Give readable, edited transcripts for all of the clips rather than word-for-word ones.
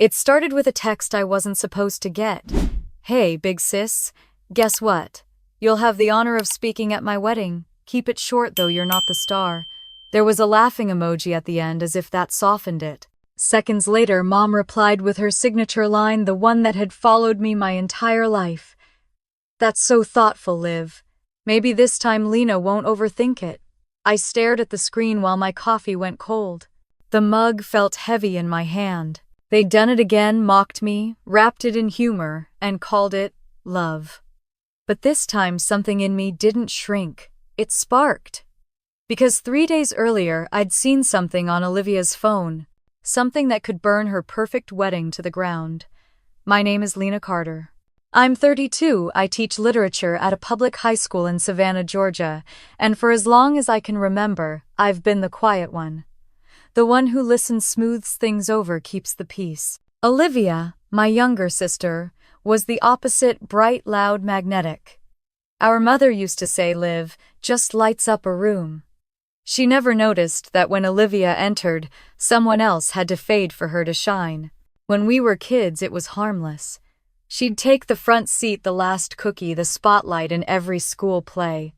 It started with a text I wasn't supposed to get. "Hey, big sis, guess what? You'll have the honor of speaking at my wedding. Keep it short though, you're not the star." There was a laughing emoji at the end as if that softened it. Seconds later, Mom replied with her signature line, the one that had followed me my entire life. "That's so thoughtful, Liv. Maybe this time Lena won't overthink it." I stared at the screen while my coffee went cold. The mug felt heavy in my hand. They'd done it again, mocked me, wrapped it in humor, and called it love. But this time something in me didn't shrink. It sparked. Because 3 days earlier I'd seen something on Olivia's phone. Something that could burn her perfect wedding to the ground. My name is Lena Carter. I'm 32, I teach literature at a public high school in Savannah, Georgia, and for as long as I can remember, I've been the quiet one. The one who listens, smooths things over, keeps the peace. Olivia, my younger sister, was the opposite, bright, loud, magnetic. Our mother used to say, "Liv just lights up a room." She never noticed that when Olivia entered, someone else had to fade for her to shine. When we were kids, it was harmless. She'd take the front seat, the last cookie, the spotlight in every school play.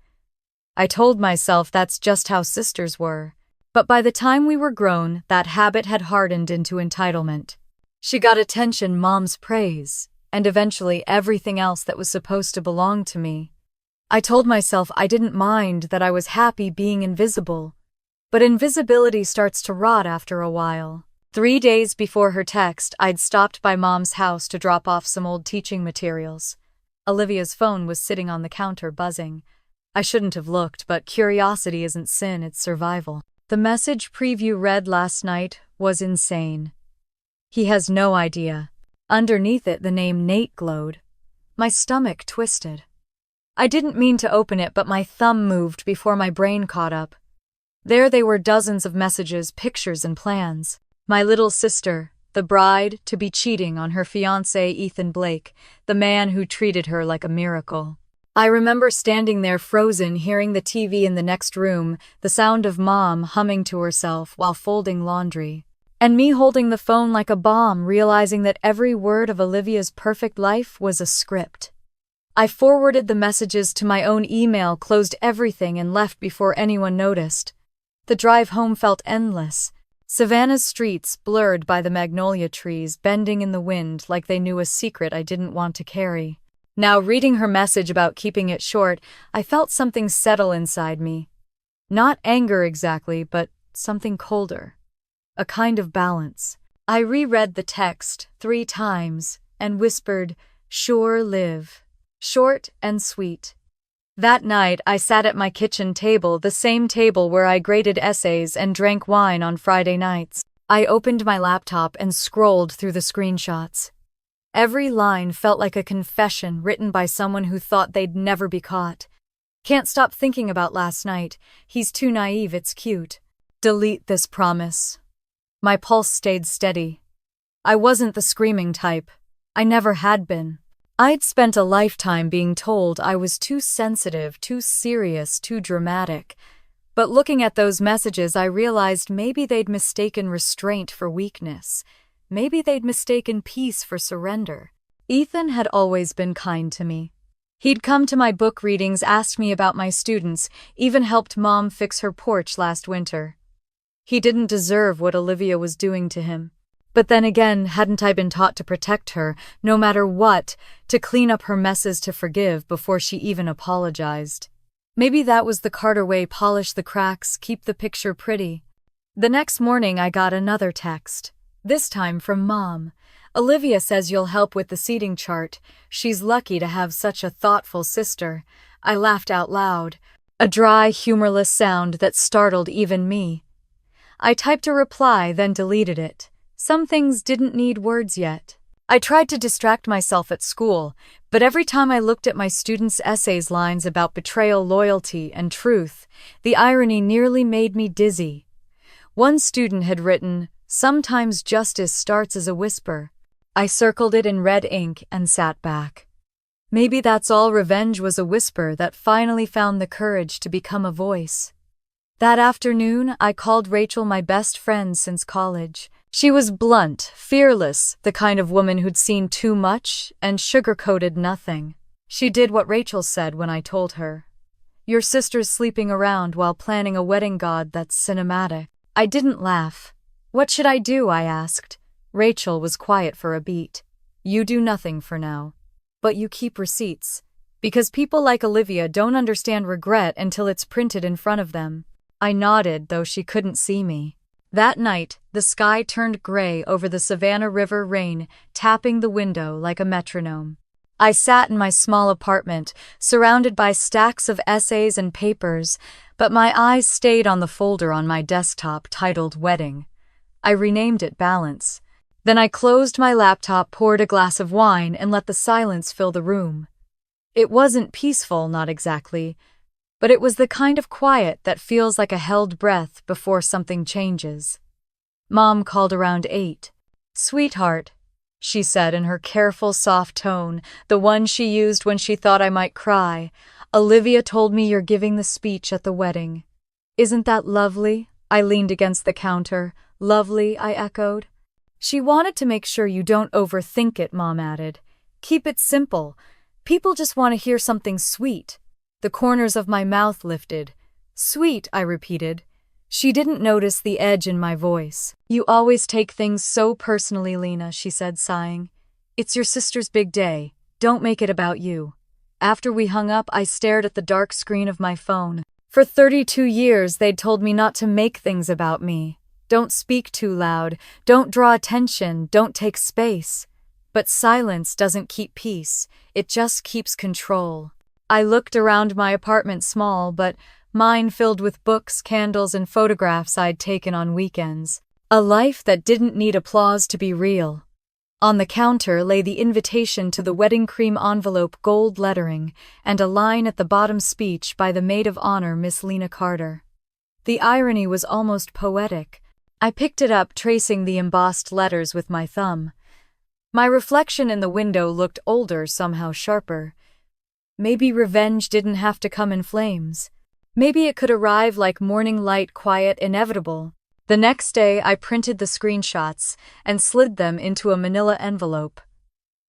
I told myself that's just how sisters were. But by the time we were grown, that habit had hardened into entitlement. She got attention, Mom's praise, and eventually everything else that was supposed to belong to me. I told myself I didn't mind, that I was happy being invisible. But invisibility starts to rot after a while. 3 days before her text, I'd stopped by Mom's house to drop off some old teaching materials. Olivia's phone was sitting on the counter, buzzing. I shouldn't have looked, but curiosity isn't sin, it's survival. The message preview read last night was insane. "He has no idea." Underneath it, the name Nate glowed. My stomach twisted. I didn't mean to open it, but my thumb moved before my brain caught up. There they were, dozens of messages, pictures, and plans. My little sister, the bride, to be cheating on her fiancé Ethan Blake, the man who treated her like a miracle. I remember standing there frozen, hearing the TV in the next room, the sound of Mom humming to herself while folding laundry. And me holding the phone like a bomb, realizing that every word of Olivia's perfect life was a script. I forwarded the messages to my own email, closed everything, and left before anyone noticed. The drive home felt endless. Savannah's streets blurred by the magnolia trees, bending in the wind like they knew a secret I didn't want to carry. Now, reading her message about keeping it short, I felt something settle inside me. Not anger exactly, but something colder. A kind of balance. I reread the text 3 times and whispered, "Sure, Liv." Short and sweet. That night, I sat at my kitchen table, the same table where I graded essays and drank wine on Friday nights. I opened my laptop and scrolled through the screenshots. Every line felt like a confession written by someone who thought they'd never be caught. "Can't stop thinking about last night. He's too naive, it's cute. Delete this promise." My pulse stayed steady. I wasn't the screaming type. I never had been. I'd spent a lifetime being told I was too sensitive, too serious, too dramatic. But looking at those messages, I realized maybe they'd mistaken restraint for weakness. Maybe they'd mistaken peace for surrender. Ethan had always been kind to me. He'd come to my book readings, asked me about my students, even helped Mom fix her porch last winter. He didn't deserve what Olivia was doing to him. But then again, hadn't I been taught to protect her, no matter what, to clean up her messes, to forgive before she even apologized? Maybe that was the Carter way: polish the cracks, keep the picture pretty. The next morning I got another text, this time from Mom. "Olivia says you'll help with the seating chart. She's lucky to have such a thoughtful sister." I laughed out loud, a dry, humorless sound that startled even me. I typed a reply, then deleted it. Some things didn't need words yet. I tried to distract myself at school, but every time I looked at my students' essays lines about betrayal, loyalty, and truth, the irony nearly made me dizzy. One student had written, "Sometimes justice starts as a whisper." I circled it in red ink and sat back. Maybe that's all revenge was, a whisper that finally found the courage to become a voice. That afternoon, I called Rachel, my best friend since college. She was blunt, fearless, the kind of woman who'd seen too much and sugar-coated nothing. She did what Rachel said when I told her. Your sister's sleeping around while planning a wedding, god, that's cinematic. I didn't laugh. What should I do? I asked. Rachel was quiet for a beat. You do nothing for now. But you keep receipts. Because people like Olivia don't understand regret until it's printed in front of them. I nodded, though she couldn't see me. That night, the sky turned gray over the Savannah River, rain tapping the window like a metronome. I sat in my small apartment, surrounded by stacks of essays and papers, but my eyes stayed on the folder on my desktop titled Wedding. I renamed it Balance. Then I closed my laptop, poured a glass of wine, and let the silence fill the room. It wasn't peaceful, not exactly, but it was the kind of quiet that feels like a held breath before something changes. Mom called around 8. Sweetheart, she said in her careful, soft tone, the one she used when she thought I might cry. Olivia told me you're giving the speech at the wedding. Isn't that lovely? I leaned against the counter. Lovely, I echoed. She wanted to make sure you don't overthink it, Mom added. Keep it simple. People just want to hear something sweet. The corners of my mouth lifted. Sweet, I repeated. She didn't notice the edge in my voice. You always take things so personally, Lena, she said, sighing. It's your sister's big day. Don't make it about you. After we hung up, I stared at the dark screen of my phone. For 32 years, they'd told me not to make things about me. Don't speak too loud. Don't draw attention. Don't take space. But silence doesn't keep peace. It just keeps control. I looked around my apartment, small, but mine filled with books, candles, and photographs I'd taken on weekends. A life that didn't need applause to be real. On the counter lay the invitation to the wedding, cream envelope, gold lettering, and a line at the bottom, speech by the maid of honor, Miss Lena Carter. The irony was almost poetic. I picked it up, tracing the embossed letters with my thumb. My reflection in the window looked older, somehow sharper. Maybe revenge didn't have to come in flames. Maybe it could arrive like morning light, quiet, inevitable. The next day, I printed the screenshots and slid them into a manila envelope.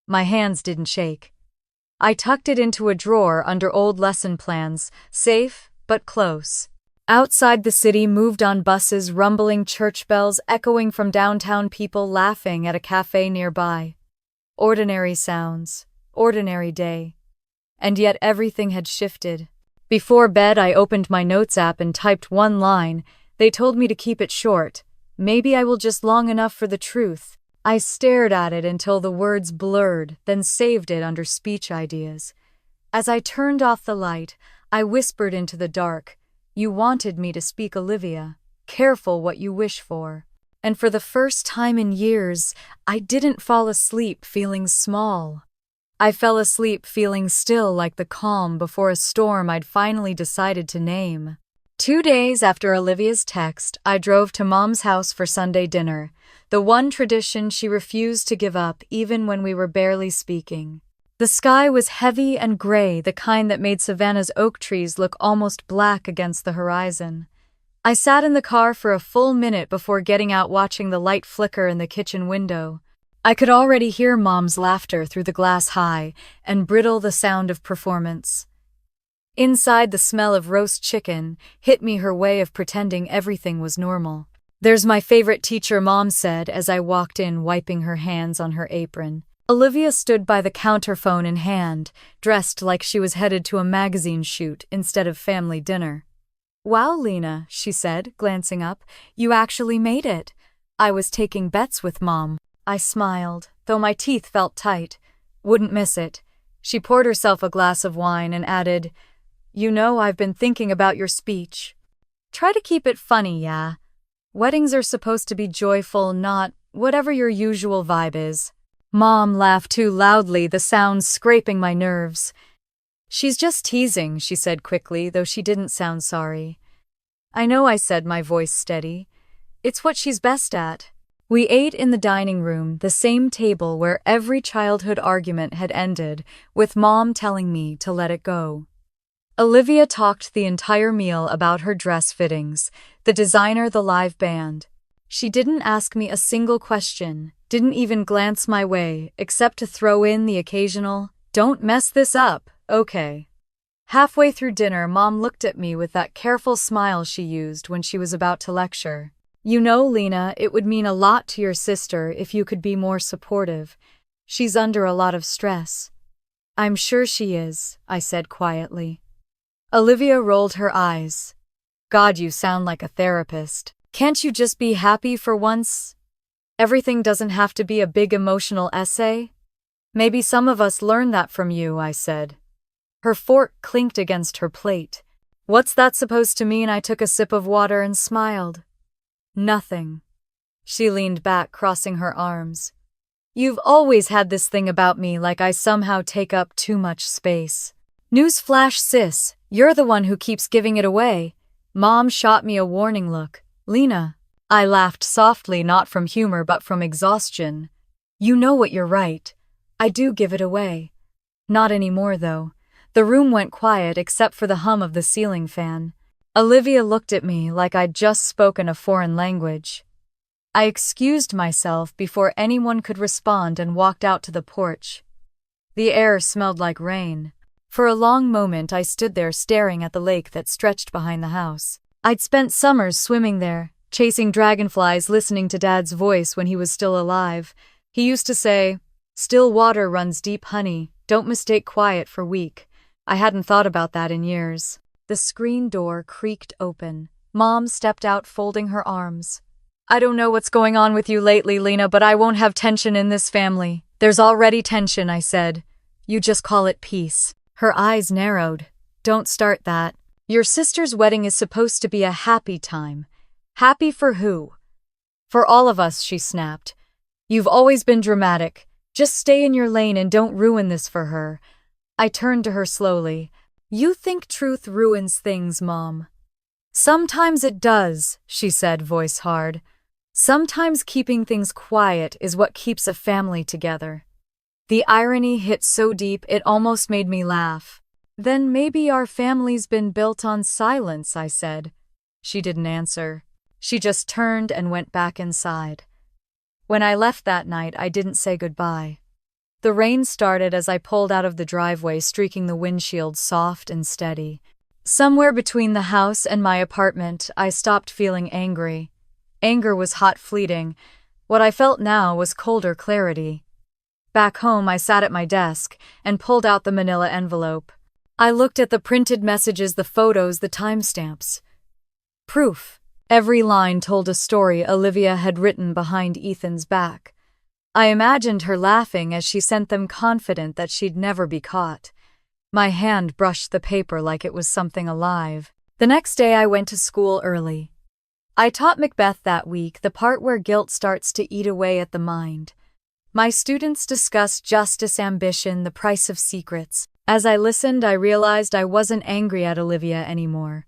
My hands didn't shake. I tucked it into a drawer under old lesson plans, safe but close. Outside the city, moved on buses, rumbling church bells echoing from downtown, people laughing at a cafe nearby. Ordinary sounds, ordinary day. And yet everything had shifted. Before bed, I opened my notes app and typed one line. They told me to keep it short. Maybe I will just long enough for the truth. I stared at it until the words blurred, then saved it under speech ideas. As I turned off the light, I whispered into the dark. You wanted me to speak, Olivia. Careful what you wish for. And for the first time in years, I didn't fall asleep feeling small. I fell asleep feeling still, like the calm before a storm I'd finally decided to name. 2 days after Olivia's text, I drove to Mom's house for Sunday dinner, the one tradition she refused to give up even when we were barely speaking. The sky was heavy and gray, the kind that made Savannah's oak trees look almost black against the horizon. I sat in the car for a full minute before getting out, watching the light flicker in the kitchen window. I could already hear Mom's laughter through the glass high and brittle the sound of performance. Inside, the smell of roast chicken hit me, her way of pretending everything was normal. There's my favorite teacher, Mom said as I walked in, wiping her hands on her apron. Olivia stood by the counter, phone in hand, dressed like she was headed to a magazine shoot instead of family dinner. Wow, Lena, she said, glancing up, you actually made it. I was taking bets with Mom. I smiled, though my teeth felt tight. Wouldn't miss it. She poured herself a glass of wine and added, You know, I've been thinking about your speech. Try to keep it funny, yeah? Weddings are supposed to be joyful, not whatever your usual vibe is. Mom laughed too loudly, the sound scraping my nerves. She's just teasing, she said quickly, though she didn't sound sorry. I know, I said, my voice steady. It's what she's best at. We ate in the dining room, the same table where every childhood argument had ended, with Mom telling me to let it go. Olivia talked the entire meal about her dress fittings, the designer, the live band. She didn't ask me a single question, didn't even glance my way, except to throw in the occasional, "Don't mess this up, okay?" Halfway through dinner, Mom looked at me with that careful smile she used when she was about to lecture. "You know, Lena, it would mean a lot to your sister if you could be more supportive. She's under a lot of stress." "I'm sure she is," I said quietly. Olivia rolled her eyes. "God, you sound like a therapist. Can't you just be happy for once? Everything doesn't have to be a big emotional essay." "Maybe some of us learn that from you," I said. Her fork clinked against her plate. "What's that supposed to mean?" I took a sip of water and smiled. "Nothing." She leaned back, crossing her arms. "You've always had this thing about me, like I somehow take up too much space." "Newsflash, sis, you're the one who keeps giving it away." Mom shot me a warning look. "Lena." I laughed softly, not from humor but from exhaustion. "You know what, you're right. I do give it away. Not anymore, though." The room went quiet except for the hum of the ceiling fan. Olivia looked at me like I'd just spoken a foreign language. I excused myself before anyone could respond and walked out to the porch. The air smelled like rain. For a long moment I stood there staring at the lake that stretched behind the house. I'd spent summers swimming there, chasing dragonflies, listening to Dad's voice when he was still alive. He used to say, "Still water runs deep, honey. Don't mistake quiet for weak." I hadn't thought about that in years. The screen door creaked open. Mom stepped out, folding her arms. "I don't know what's going on with you lately, Lena, but I won't have tension in this family." "There's already tension," I said. "You just call it peace." Her eyes narrowed. "Don't start that. Your sister's wedding is supposed to be a happy time." "Happy for who?" "For all of us," she snapped. "You've always been dramatic. Just stay in your lane and don't ruin this for her." I turned to her slowly. "You think truth ruins things, Mom?" "Sometimes it does," she said, voice hard. "Sometimes keeping things quiet is what keeps a family together." The irony hit so deep it almost made me laugh. "Then maybe our family's been built on silence," I said. She didn't answer. She just turned and went back inside. When I left that night, I didn't say goodbye. The rain started as I pulled out of the driveway, streaking the windshield soft and steady. Somewhere between the house and my apartment, I stopped feeling angry. Anger was hot, fleeting. What I felt now was colder clarity. Back home, I sat at my desk and pulled out the manila envelope. I looked at the printed messages, the photos, the timestamps. Proof. Every line told a story Olivia had written behind Ethan's back. I imagined her laughing as she sent them, confident that she'd never be caught. My hand brushed the paper like it was something alive. The next day I went to school early. I taught Macbeth that week, the part where guilt starts to eat away at the mind. My students discussed justice, ambition, the price of secrets. As I listened, I realized I wasn't angry at Olivia anymore.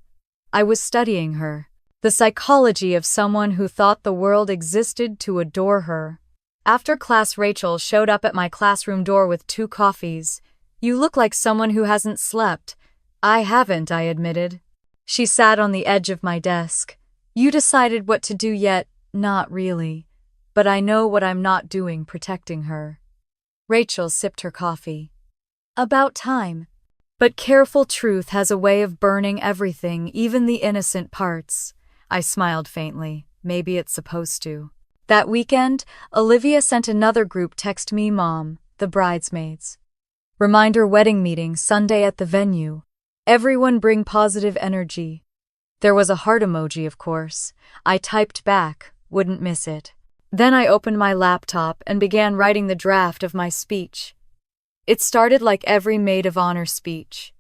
I was studying her. The psychology of someone who thought the world existed to adore her. After class, Rachel showed up at my classroom door with 2 coffees. "You look like someone who hasn't slept." "I haven't," I admitted. She sat on the edge of my desk. "You decided what to do yet?" "Not really. But I know what I'm not doing, protecting her." Rachel sipped her coffee. "About time. But careful truth has a way of burning everything, even the innocent parts." I smiled faintly. Maybe it's supposed to. That weekend, Olivia sent another group text me, "Mom, the bridesmaids. Reminder, wedding meeting Sunday at the venue. Everyone bring positive energy." There was a heart emoji, of course. I typed back, "Wouldn't miss it." Then I opened my laptop and began writing the draft of my speech. It started like every maid of honor speech.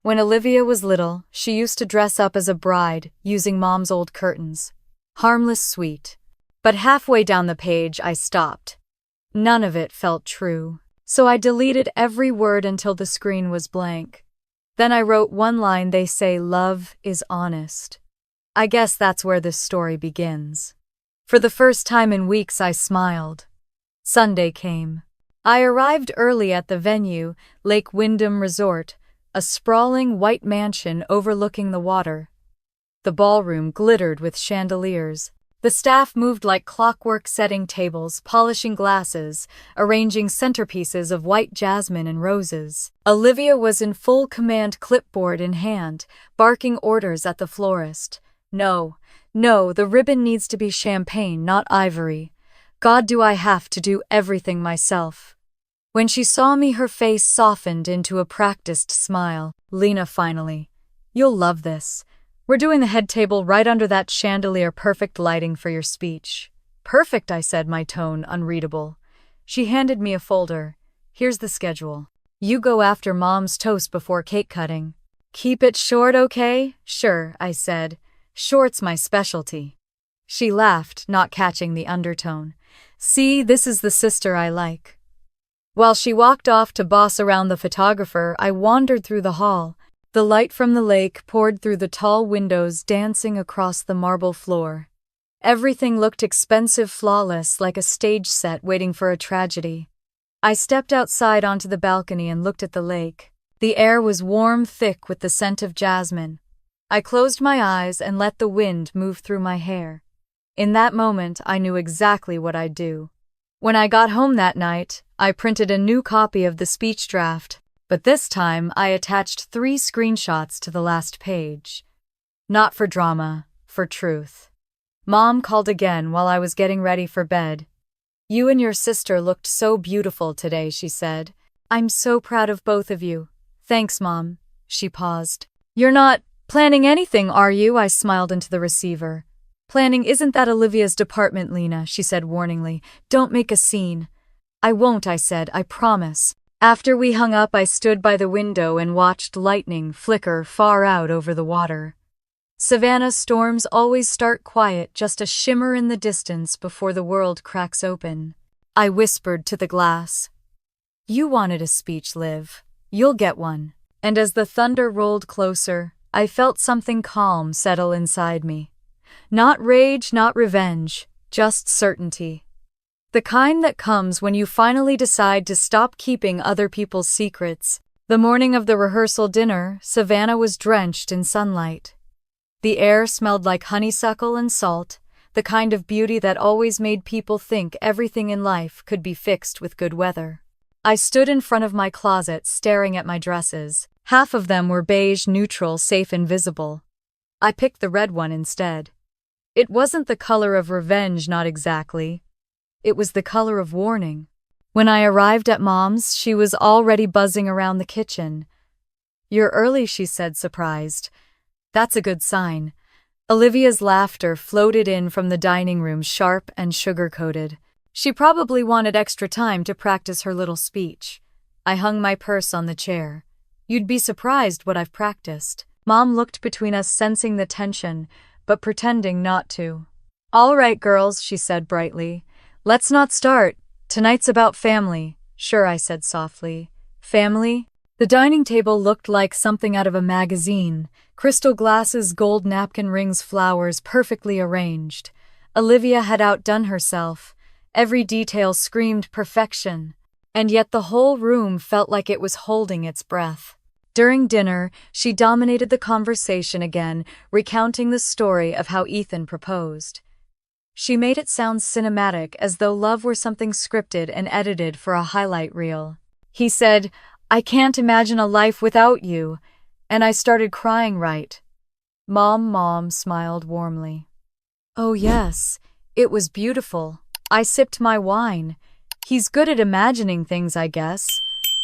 When Olivia was little, she used to dress up as a bride using Mom's old curtains. Harmless, sweet. But halfway down the page, I stopped. None of it felt true. So I deleted every word until the screen was blank. Then I wrote one line: "They say love is honest." I guess that's where this story begins. For the first time in weeks, I smiled. Sunday came. I arrived early at the venue, Lake Wyndham Resort, a sprawling white mansion overlooking the water. The ballroom glittered with chandeliers. The staff moved like clockwork, setting tables, polishing glasses, arranging centerpieces of white jasmine and roses. Olivia was in full command, clipboard in hand, barking orders at the florist. No, the ribbon needs to be champagne, not ivory. God, do I have to do everything myself? When she saw me, her face softened into a practiced smile. Lena, finally. You'll love this. We're doing the head table right under that chandelier, perfect lighting for your speech. Perfect, I said, my tone unreadable. She handed me a folder. Here's the schedule. You go after Mom's toast before cake cutting. Keep it short, okay? Sure, I said. Short's my specialty. She laughed, not catching the undertone. See, this is the sister I like. While she walked off to boss around the photographer, I wandered through the hall. The light from the lake poured through the tall windows, dancing across the marble floor. Everything looked expensive, flawless, like a stage set waiting for a tragedy. I stepped outside onto the balcony and looked at the lake. The air was warm, thick with the scent of jasmine. I closed my eyes and let the wind move through my hair. In that moment, I knew exactly what I'd do. When I got home that night, I printed a new copy of the speech draft. But this time, I attached 3 screenshots to the last page. Not for drama, for truth. Mom called again while I was getting ready for bed. You and your sister looked so beautiful today, she said. I'm so proud of both of you. Thanks, Mom. She paused. You're not planning anything, are you? I smiled into the receiver. Planning isn't that Olivia's department, Lena, she said warningly. Don't make a scene. I won't, I said, I promise. After we hung up, I stood by the window and watched lightning flicker far out over the water. Savannah storms always start quiet, just a shimmer in the distance before the world cracks open. I whispered to the glass. You wanted a speech, Liv. You'll get one. And as the thunder rolled closer, I felt something calm settle inside me. Not rage, not revenge, just certainty. The kind that comes when you finally decide to stop keeping other people's secrets. The morning of the rehearsal dinner, Savannah was drenched in sunlight. The air smelled like honeysuckle and salt, the kind of beauty that always made people think everything in life could be fixed with good weather. I stood in front of my closet staring at my dresses. Half of them were beige, neutral, safe and visible. I picked the red one instead. It wasn't the color of revenge, not exactly. It was the color of warning. When I arrived at Mom's, she was already buzzing around the kitchen. You're early, she said, surprised. That's a good sign. Olivia's laughter floated in from the dining room, sharp and sugar-coated. She probably wanted extra time to practice her little speech. I hung my purse on the chair. You'd be surprised what I've practiced. Mom looked between us, sensing the tension, but pretending not to. All right, girls, she said brightly. Let's not start. Tonight's about family. Sure, I said softly. Family? The dining table looked like something out of a magazine. Crystal glasses, gold napkin rings, flowers perfectly arranged. Olivia had outdone herself. Every detail screamed perfection. And yet the whole room felt like it was holding its breath. During dinner, she dominated the conversation again, recounting the story of how Ethan proposed. She made it sound cinematic, as though love were something scripted and edited for a highlight reel. He said, I can't imagine a life without you, and I started crying right. Mom smiled warmly. Oh yes, it was beautiful. I sipped my wine. He's good at imagining things, I guess.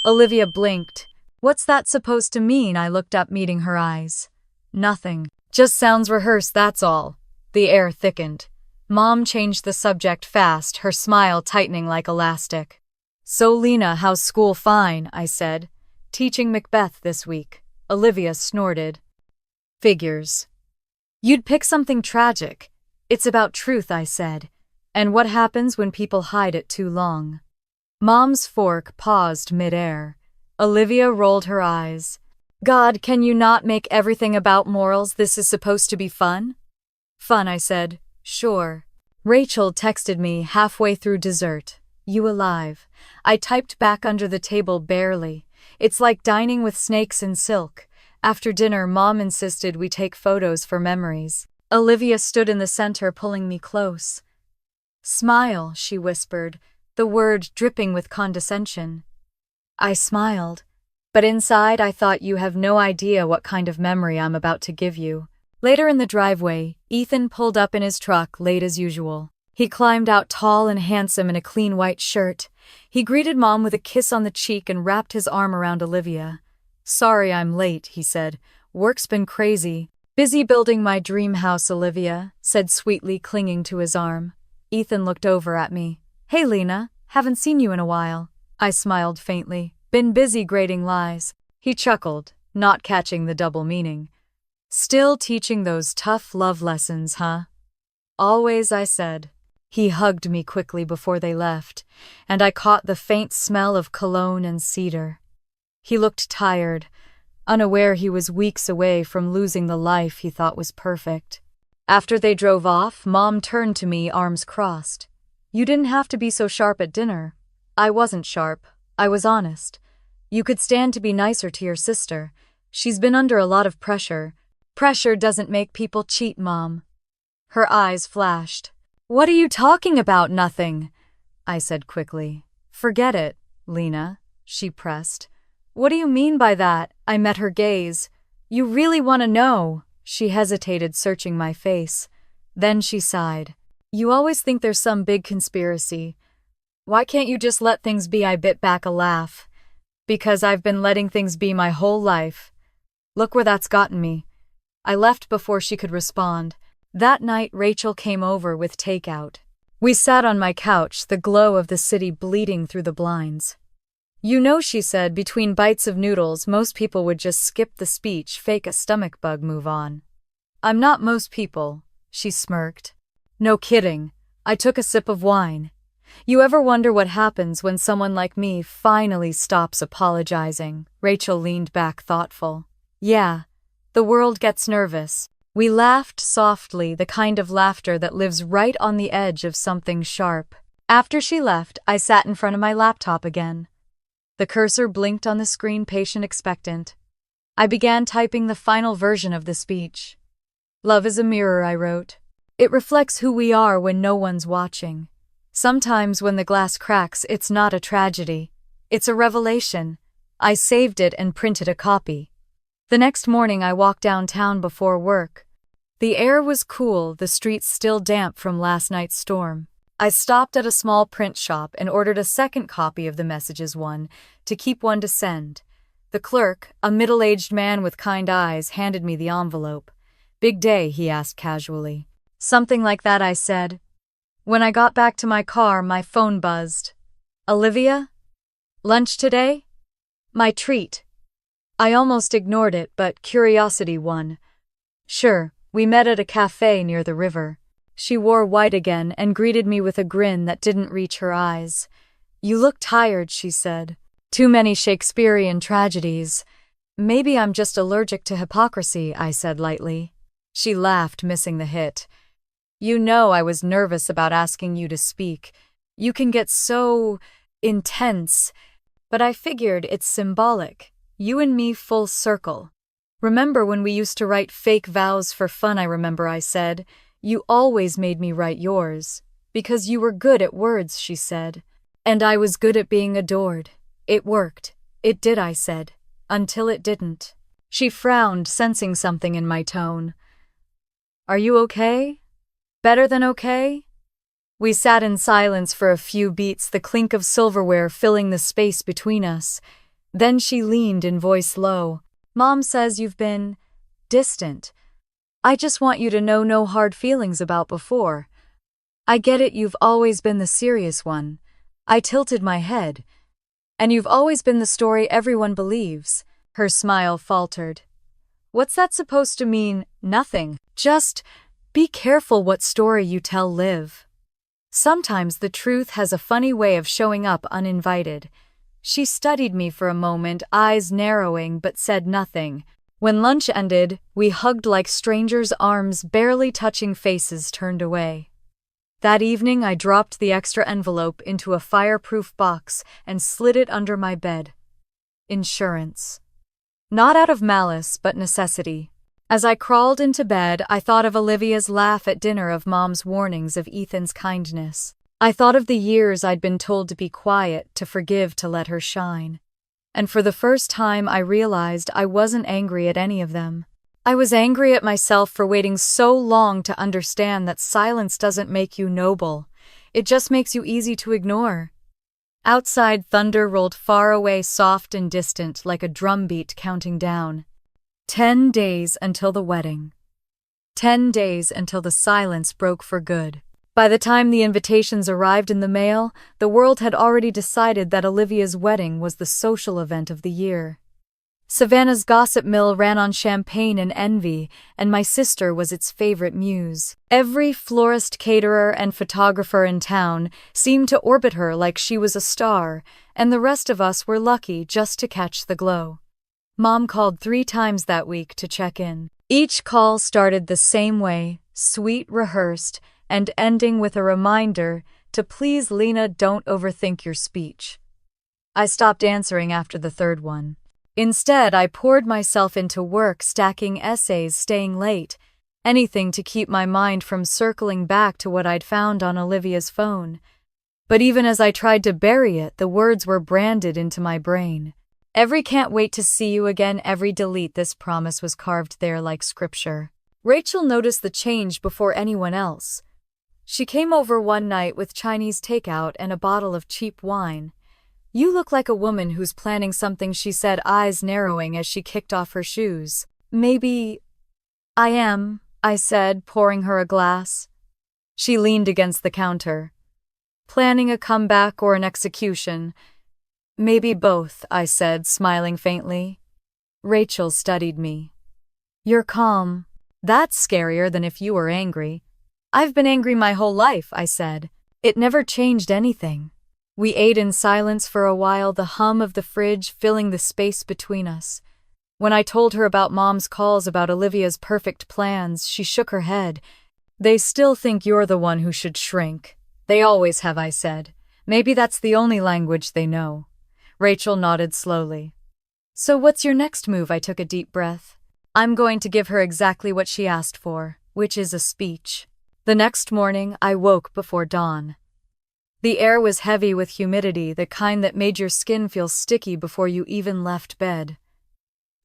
Olivia blinked. What's that supposed to mean? I looked up, meeting her eyes. Nothing. Just sounds rehearsed, that's all. The air thickened. Mom changed the subject fast, her smile tightening like elastic. So Lena, how's school? Fine, I said. Teaching Macbeth this week. Olivia snorted. Figures. You'd pick something tragic. It's about truth, I said. And what happens when people hide it too long? Mom's fork paused mid-air. Olivia rolled her eyes. God, can you not make everything about morals? This is supposed to be fun? Fun, I said. Sure. Rachel texted me halfway through dessert. You alive? I typed back under the table barely. It's like dining with snakes in silk. After dinner, Mom insisted we take photos for memories. Olivia stood in the center, pulling me close. Smile, she whispered, the word dripping with condescension. I smiled, but inside I thought, you have no idea what kind of memory I'm about to give you. Later in the driveway, Ethan pulled up in his truck, late as usual. He climbed out tall and handsome in a clean white shirt. He greeted Mom with a kiss on the cheek and wrapped his arm around Olivia. Sorry I'm late, he said. Work's been crazy. Busy building my dream house, Olivia said sweetly, clinging to his arm. Ethan looked over at me. Hey Lena, haven't seen you in a while. I smiled faintly. Been busy grading lies. He chuckled, not catching the double meaning. Still teaching those tough love lessons, huh? Always, I said. He hugged me quickly before they left, and I caught the faint smell of cologne and cedar. He looked tired, unaware he was weeks away from losing the life he thought was perfect. After they drove off, Mom turned to me, arms crossed. You didn't have to be so sharp at dinner. I wasn't sharp. I was honest. You could stand to be nicer to your sister. She's been under a lot of pressure. Pressure doesn't make people cheat, Mom. Her eyes flashed. What are you talking about? Nothing, I said quickly. Forget it, Lena, she pressed. What do you mean by that? I met her gaze. You really want to know? She hesitated, searching my face. Then she sighed. You always think there's some big conspiracy. Why can't you just let things be? I bit back a laugh. Because I've been letting things be my whole life. Look where that's gotten me. I left before she could respond. That night, Rachel came over with takeout. We sat on my couch, the glow of the city bleeding through the blinds. You know, she said, between bites of noodles, most people would just skip the speech, fake a stomach bug, move on. I'm not most people, she smirked. No kidding. I took a sip of wine. You ever wonder what happens when someone like me finally stops apologizing? Rachel leaned back, thoughtful. Yeah, the world gets nervous. We laughed softly, the kind of laughter that lives right on the edge of something sharp. After she left, I sat in front of my laptop again. The cursor blinked on the screen, patient, expectant. I began typing the final version of the speech. Love is a mirror, I wrote. It reflects who we are when no one's watching. Sometimes when the glass cracks, it's not a tragedy. It's a revelation. I saved it and printed a copy. The next morning I walked downtown before work. The air was cool, the streets still damp from last night's storm. I stopped at a small print shop and ordered a second copy of the messages, one to keep, one to send. The clerk, a middle-aged man with kind eyes, handed me the envelope. Big day, he asked casually. Something like that, I said. When I got back to my car, my phone buzzed. Olivia? Lunch today? My treat. I almost ignored it, but curiosity won. Sure, we met at a cafe near the river. She wore white again and greeted me with a grin that didn't reach her eyes. You look tired, she said. Too many Shakespearean tragedies. Maybe I'm just allergic to hypocrisy, I said lightly. She laughed, missing the hit. You know I was nervous about asking you to speak. You can get so intense. But I figured it's symbolic. You and me full circle. Remember when we used to write fake vows for fun? I remember I said. You always made me write yours. Because you were good at words, she said. And I was good at being adored. It worked. It did, I said. Until it didn't. She frowned, sensing something in my tone. Are you okay? Better than okay? We sat in silence for a few beats, the clink of silverware filling the space between us. Then she leaned in, voice low. Mom says you've been distant. I just want you to know, no hard feelings about before. I get it, you've always been the serious one. I tilted my head. And you've always been the story everyone believes. Her smile faltered. What's that supposed to mean? Nothing. Just be careful what story you tell, Liv. Sometimes the truth has a funny way of showing up uninvited. She studied me for a moment, eyes narrowing, but said nothing. When lunch ended, we hugged like strangers, arms barely touching, faces turned away. That evening, I dropped the extra envelope into a fireproof box and slid it under my bed. Insurance. Not out of malice, but necessity. As I crawled into bed, I thought of Olivia's laugh at dinner, of Mom's warnings, of Ethan's kindness. I thought of the years I'd been told to be quiet, to forgive, to let her shine. And for the first time, I realized I wasn't angry at any of them. I was angry at myself for waiting so long to understand that silence doesn't make you noble. It just makes you easy to ignore. Outside, thunder rolled far away, soft and distant, like a drumbeat counting down. 10 days until the wedding. 10 days until the silence broke for good. By the time the invitations arrived in the mail, the world had already decided that Olivia's wedding was the social event of the year. Savannah's gossip mill ran on champagne and envy, and my sister was its favorite muse. Every florist, caterer, and photographer in town seemed to orbit her like she was a star, and the rest of us were lucky just to catch the glow. Mom called 3 times that week to check in. Each call started the same way, sweet, rehearsed, and ending with a reminder to please, Lena, don't overthink your speech. I stopped answering after the 3rd one. Instead, I poured myself into work, stacking essays, staying late, anything to keep my mind from circling back to what I'd found on Olivia's phone. But even as I tried to bury it, the words were branded into my brain. Every "can't wait to see you again," every "delete this promise" was carved there like scripture. Rachel noticed the change before anyone else. She came over one night with Chinese takeout and a bottle of cheap wine. "You look like a woman who's planning something," she said, eyes narrowing as she kicked off her shoes. "Maybe I am," I said, pouring her a glass. She leaned against the counter. "Planning a comeback or an execution?" "Maybe both," I said, smiling faintly. Rachel studied me. "You're calm. That's scarier than if you were angry." "I've been angry my whole life," I said. "It never changed anything." We ate in silence for a while, the hum of the fridge filling the space between us. When I told her about Mom's calls, about Olivia's perfect plans, she shook her head. "They still think you're the one who should shrink." "They always have," I said. "Maybe that's the only language they know." Rachel nodded slowly. "So what's your next move?" I took a deep breath. "I'm going to give her exactly what she asked for, which is a speech." The next morning, I woke before dawn. The air was heavy with humidity, the kind that made your skin feel sticky before you even left bed.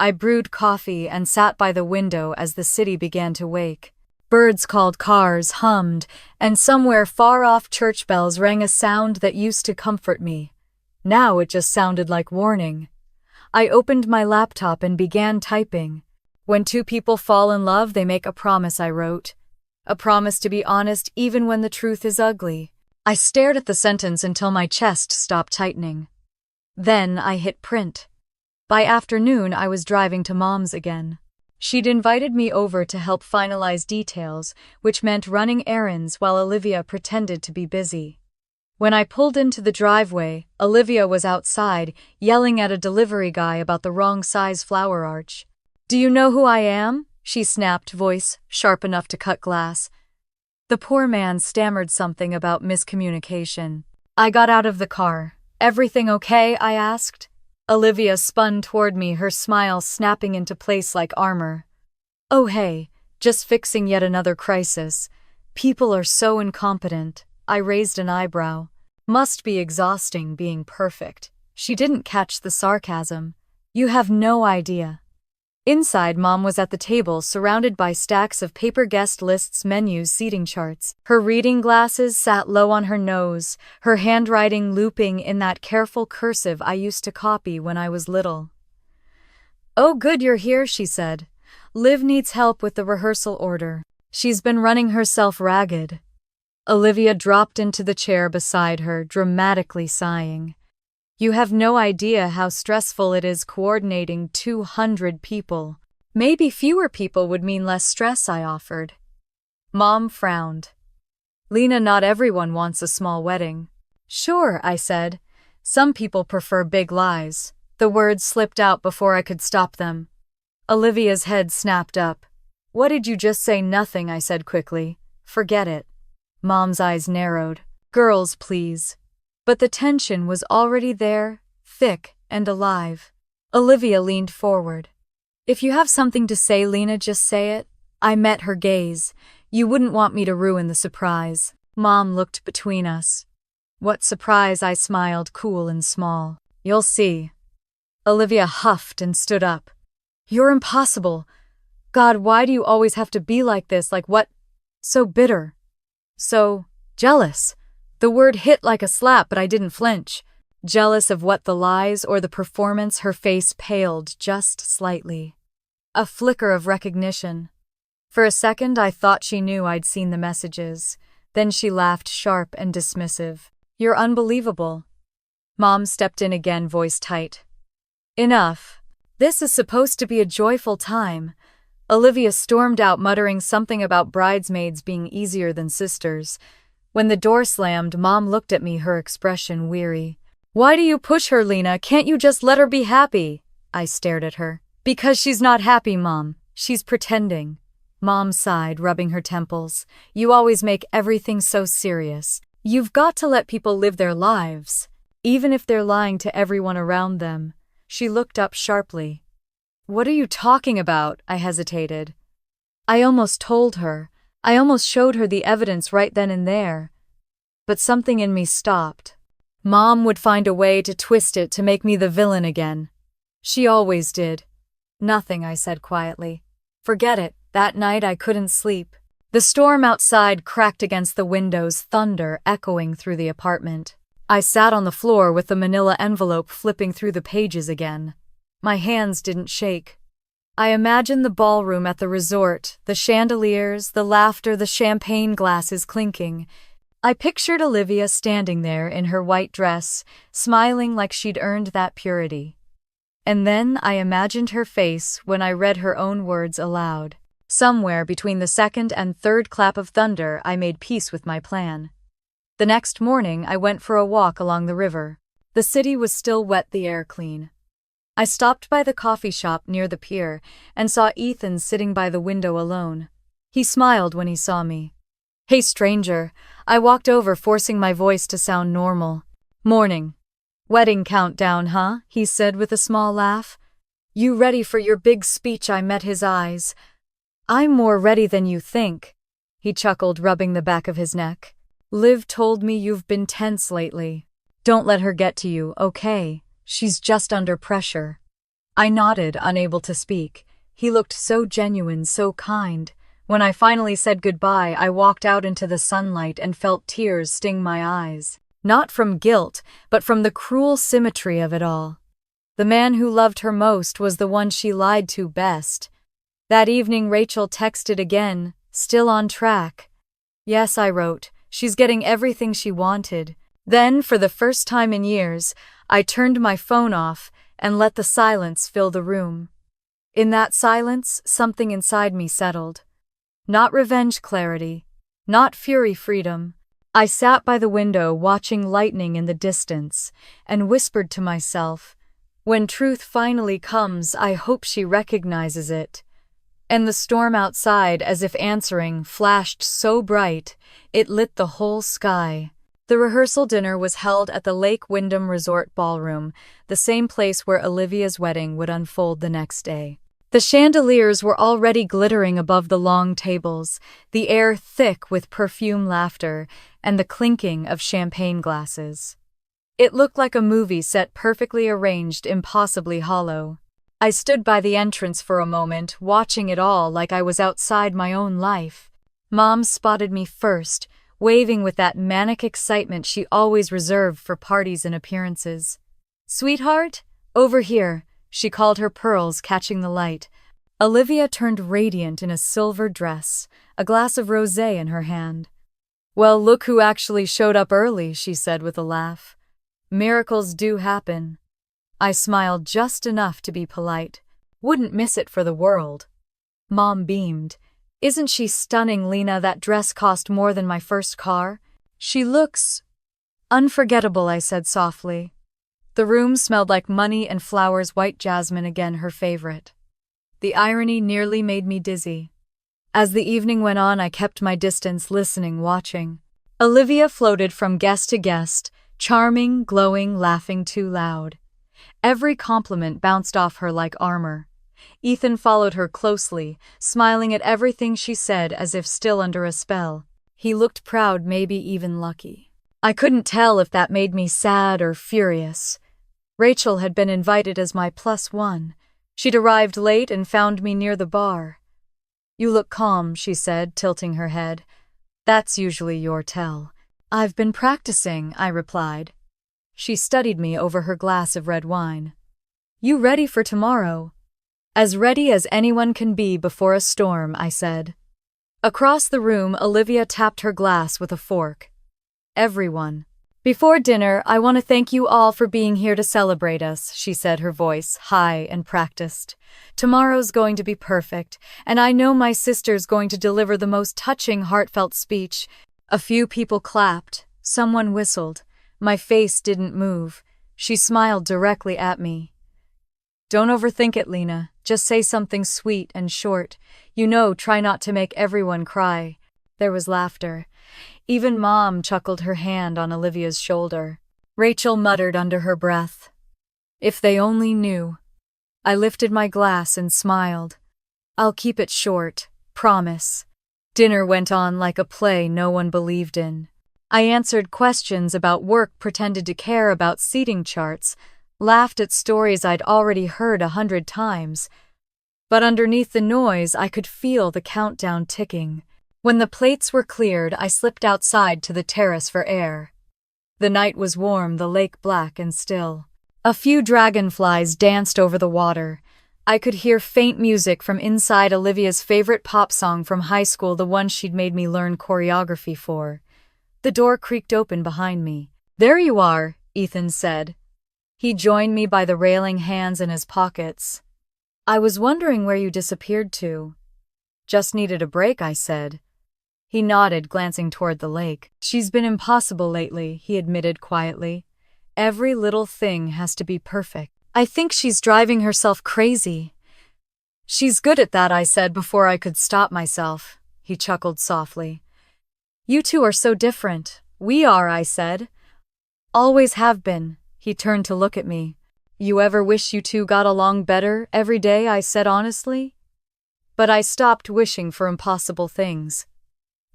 I brewed coffee and sat by the window as the city began to wake. Birds called, cars hummed, and somewhere far off church bells rang a sound that used to comfort me. Now it just sounded like warning. I opened my laptop and began typing. "When 2 people fall in love, they make a promise," I wrote. "A promise to be honest even when the truth is ugly." I stared at the sentence until my chest stopped tightening. Then I hit print. By afternoon, I was driving to Mom's again. She'd invited me over to help finalize details, which meant running errands while Olivia pretended to be busy. When I pulled into the driveway, Olivia was outside, yelling at a delivery guy about the wrong size flower arch. "Do you know who I am?" she snapped, voice sharp enough to cut glass. The poor man stammered something about miscommunication. I got out of the car. "Everything okay?" I asked. Olivia spun toward me, her smile snapping into place like armor. "Oh hey, just fixing yet another crisis. People are so incompetent." I raised an eyebrow. "Must be exhausting being perfect." She didn't catch the sarcasm. "You have no idea." Inside, Mom was at the table, surrounded by stacks of paper, guest lists, menus, seating charts. Her reading glasses sat low on her nose, her handwriting looping in that careful cursive I used to copy when I was little. "Oh good, you're here," she said. "Liv needs help with the rehearsal order. She's been running herself ragged." Olivia dropped into the chair beside her, dramatically sighing. "You have no idea how stressful it is coordinating 200 people. Maybe fewer people would mean less stress," I offered. Mom frowned. "Lena, not everyone wants a small wedding." "Sure," I said. "Some people prefer big lies." The words slipped out before I could stop them. Olivia's head snapped up. "What did you just say?" "Nothing," I said quickly. "Forget it." Mom's eyes narrowed. "Girls, please." But the tension was already there, thick and alive. Olivia leaned forward. If you have something to say, Lena, just say it. I met her gaze. You wouldn't want me to ruin the surprise. Mom looked between us. What surprise, I smiled, cool and small. You'll see. Olivia huffed and stood up. You're impossible. God, why do you always have to be like this? Like what? So bitter. So jealous. The word hit like a slap, but I didn't flinch. Jealous of what, the lies or the performance? Her face paled just slightly. A flicker of recognition. For a second, I thought she knew I'd seen the messages. Then she laughed, sharp and dismissive. You're unbelievable. Mom stepped in again, voice tight. Enough. This is supposed to be a joyful time. Olivia stormed out, muttering something about bridesmaids being easier than sisters. When the door slammed, Mom looked at me, her expression weary. Why do you push her, Lena? Can't you just let her be happy? I stared at her. Because she's not happy, Mom. She's pretending. Mom sighed, rubbing her temples. You always make everything so serious. You've got to let people live their lives, even if they're lying to everyone around them. She looked up sharply. What are you talking about? I hesitated. I almost told her. I almost showed her the evidence right then and there. But something in me stopped. Mom would find a way to twist it to make me the villain again. She always did. Nothing, I said quietly. Forget it. That night I couldn't sleep. The storm outside cracked against the windows, thunder echoing through the apartment. I sat on the floor with the manila envelope, flipping through the pages again. My hands didn't shake. I imagined the ballroom at the resort, the chandeliers, the laughter, the champagne glasses clinking. I pictured Olivia standing there in her white dress, smiling like she'd earned that purity. And then I imagined her face when I read her own words aloud. Somewhere between the second and third clap of thunder, I made peace with my plan. The next morning, I went for a walk along the river. The city was still wet, the air clean. I stopped by the coffee shop near the pier and saw Ethan sitting by the window alone. He smiled when he saw me. Hey, stranger. I walked over, forcing my voice to sound normal. Morning. Wedding countdown, huh? He said with a small laugh. You ready for your big speech? I met his eyes. I'm more ready than you think. He chuckled, rubbing the back of his neck. Liv told me you've been tense lately. Don't let her get to you, okay? She's just under pressure. I nodded, unable to speak. He looked so genuine, so kind. When I finally said goodbye, I walked out into the sunlight and felt tears sting my eyes. Not from guilt, but from the cruel symmetry of it all. The man who loved her most was the one she lied to best. That evening, Rachel texted again, still on track. Yes, I wrote, she's getting everything she wanted. Then, for the first time in years, I turned my phone off and let the silence fill the room. In that silence, something inside me settled. Not revenge clarity, not fury freedom. I sat by the window watching lightning in the distance and whispered to myself, when truth finally comes, I hope she recognizes it. And the storm outside, as if answering, flashed so bright, it lit the whole sky. The rehearsal dinner was held at the Lake Wyndham Resort Ballroom, the same place where Olivia's wedding would unfold the next day. The chandeliers were already glittering above the long tables, the air thick with perfume, laughter, and the clinking of champagne glasses. It looked like a movie set, perfectly arranged, impossibly hollow. I stood by the entrance for a moment, watching it all like I was outside my own life. Mom spotted me first, waving with that manic excitement she always reserved for parties and appearances. Sweetheart, over here, she called, her pearls catching the light. Olivia turned radiant in a silver dress, a glass of rosé in her hand. Well, look who actually showed up early, she said with a laugh. Miracles do happen. I smiled just enough to be polite. Wouldn't miss it for the world. Mom beamed. Isn't she stunning, Lena? That dress cost more than my first car. She looks unforgettable, I said softly. The room smelled like money and flowers, white jasmine again, her favorite. The irony nearly made me dizzy. As the evening went on, I kept my distance, listening, watching. Olivia floated from guest to guest, charming, glowing, laughing too loud. Every compliment bounced off her like armor. Ethan followed her closely, smiling at everything she said as if still under a spell. He looked proud, maybe even lucky. I couldn't tell if that made me sad or furious. Rachel had been invited as my +1. She'd arrived late and found me near the bar. "You look calm," she said, tilting her head. "That's usually your tell." "I've been practicing," I replied. She studied me over her glass of red wine. "You ready for tomorrow?" "As ready as anyone can be before a storm," I said. Across the room, Olivia tapped her glass with a fork. "Everyone. Before dinner, I want to thank you all for being here to celebrate us," she said, her voice high and practiced. "Tomorrow's going to be perfect, and I know my sister's going to deliver the most touching, heartfelt speech." A few people clapped. Someone whistled. My face didn't move. She smiled directly at me. "Don't overthink it, Lena. Just say something sweet and short. Try not to make everyone cry." There was laughter. Even Mom chuckled, her hand on Olivia's shoulder. Rachel muttered under her breath, "If they only knew." I lifted my glass and smiled. "I'll keep it short, promise." Dinner went on like a play no one believed in. I answered questions about work, pretended to care about seating charts, laughed at stories I'd already heard 100 times. But underneath the noise, I could feel the countdown ticking. When the plates were cleared, I slipped outside to the terrace for air. The night was warm, the lake black and still. A few dragonflies danced over the water. I could hear faint music from inside Olivia's favorite pop song from high school, the one she'd made me learn choreography for. The door creaked open behind me. "There you are," Ethan said. He joined me by the railing, hands in his pockets. "I was wondering where you disappeared to." "Just needed a break," I said. He nodded, glancing toward the lake. "She's been impossible lately," he admitted quietly. "Every little thing has to be perfect. I think she's driving herself crazy." "She's good at that," I said before I could stop myself. He chuckled softly. "You two are so different." "We are," I said. "Always have been." He turned to look at me. "You ever wish you two got along better every day?" I said honestly. But I stopped wishing for impossible things.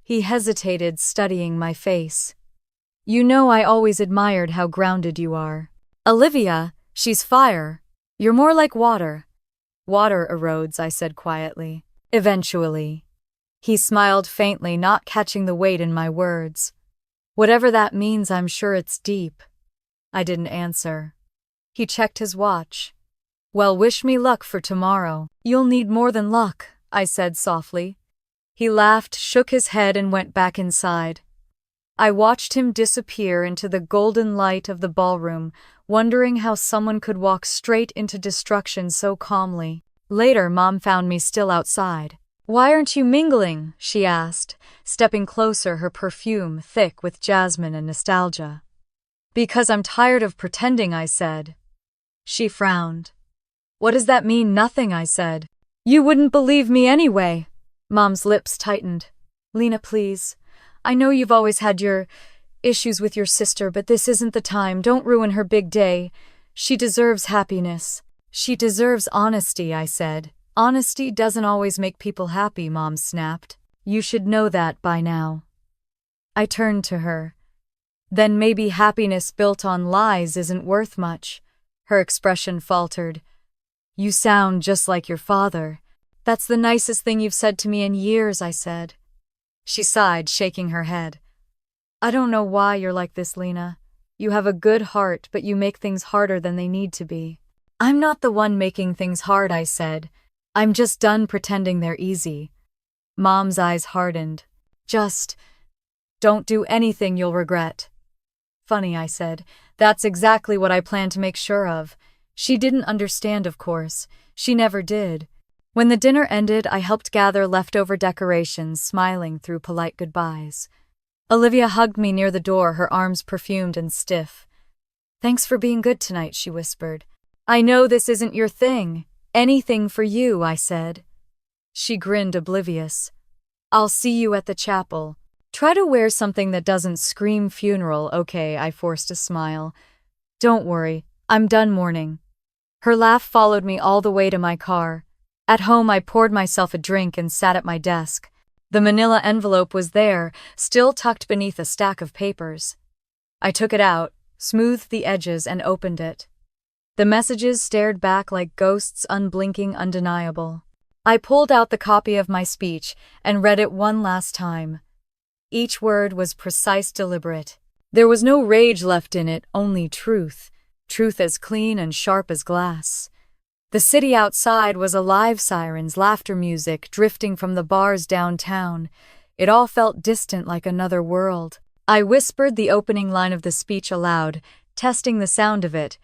He hesitated, studying my face. I always admired how grounded you are." "Olivia, she's fire. You're more like water." "Water erodes," I said quietly. "Eventually." He smiled faintly, not catching the weight in my words. "Whatever that means, I'm sure it's deep." I didn't answer. He checked his watch. "Well, wish me luck for tomorrow." "You'll need more than luck," I said softly. He laughed, shook his head, and went back inside. I watched him disappear into the golden light of the ballroom, wondering how someone could walk straight into destruction so calmly. Later, Mom found me still outside. "Why aren't you mingling?" she asked, stepping closer, her perfume thick with jasmine and nostalgia. "Because I'm tired of pretending," I said. She frowned. "What does that mean?" "Nothing," I said. "You wouldn't believe me anyway." Mom's lips tightened. "Lena, please. I know you've always had your issues with your sister, but this isn't the time. Don't ruin her big day. She deserves happiness." "She deserves honesty," I said. "Honesty doesn't always make people happy," Mom snapped. "You should know that by now." I turned to her. "Then maybe happiness built on lies isn't worth much." Her expression faltered. "You sound just like your father." "That's the nicest thing you've said to me in years," I said. She sighed, shaking her head. "I don't know why you're like this, Lena. You have a good heart, but you make things harder than they need to be." "I'm not the one making things hard," I said. "I'm just done pretending they're easy." Mom's eyes hardened. "Just don't do anything you'll regret." "Funny," I said. "That's exactly what I plan to make sure of." She didn't understand, of course. She never did. When the dinner ended, I helped gather leftover decorations, smiling through polite goodbyes. Olivia hugged me near the door, her arms perfumed and stiff. "Thanks for being good tonight," she whispered. "I know this isn't your thing. Anything for you," I said. She grinned, oblivious. "I'll see you at the chapel. Try to wear something that doesn't scream funeral." "Okay," I forced a smile. "Don't worry, I'm done mourning." Her laugh followed me all the way to my car. At home, I poured myself a drink and sat at my desk. The manila envelope was there, still tucked beneath a stack of papers. I took it out, smoothed the edges, and opened it. The messages stared back like ghosts, unblinking, undeniable. I pulled out the copy of my speech and read it one last time. Each word was precise, deliberate. There was no rage left in it, only truth. Truth as clean and sharp as glass. The city outside was alive, sirens, laughter, music, drifting from the bars downtown. It all felt distant, like another world. I whispered the opening line of the speech aloud, testing the sound of it.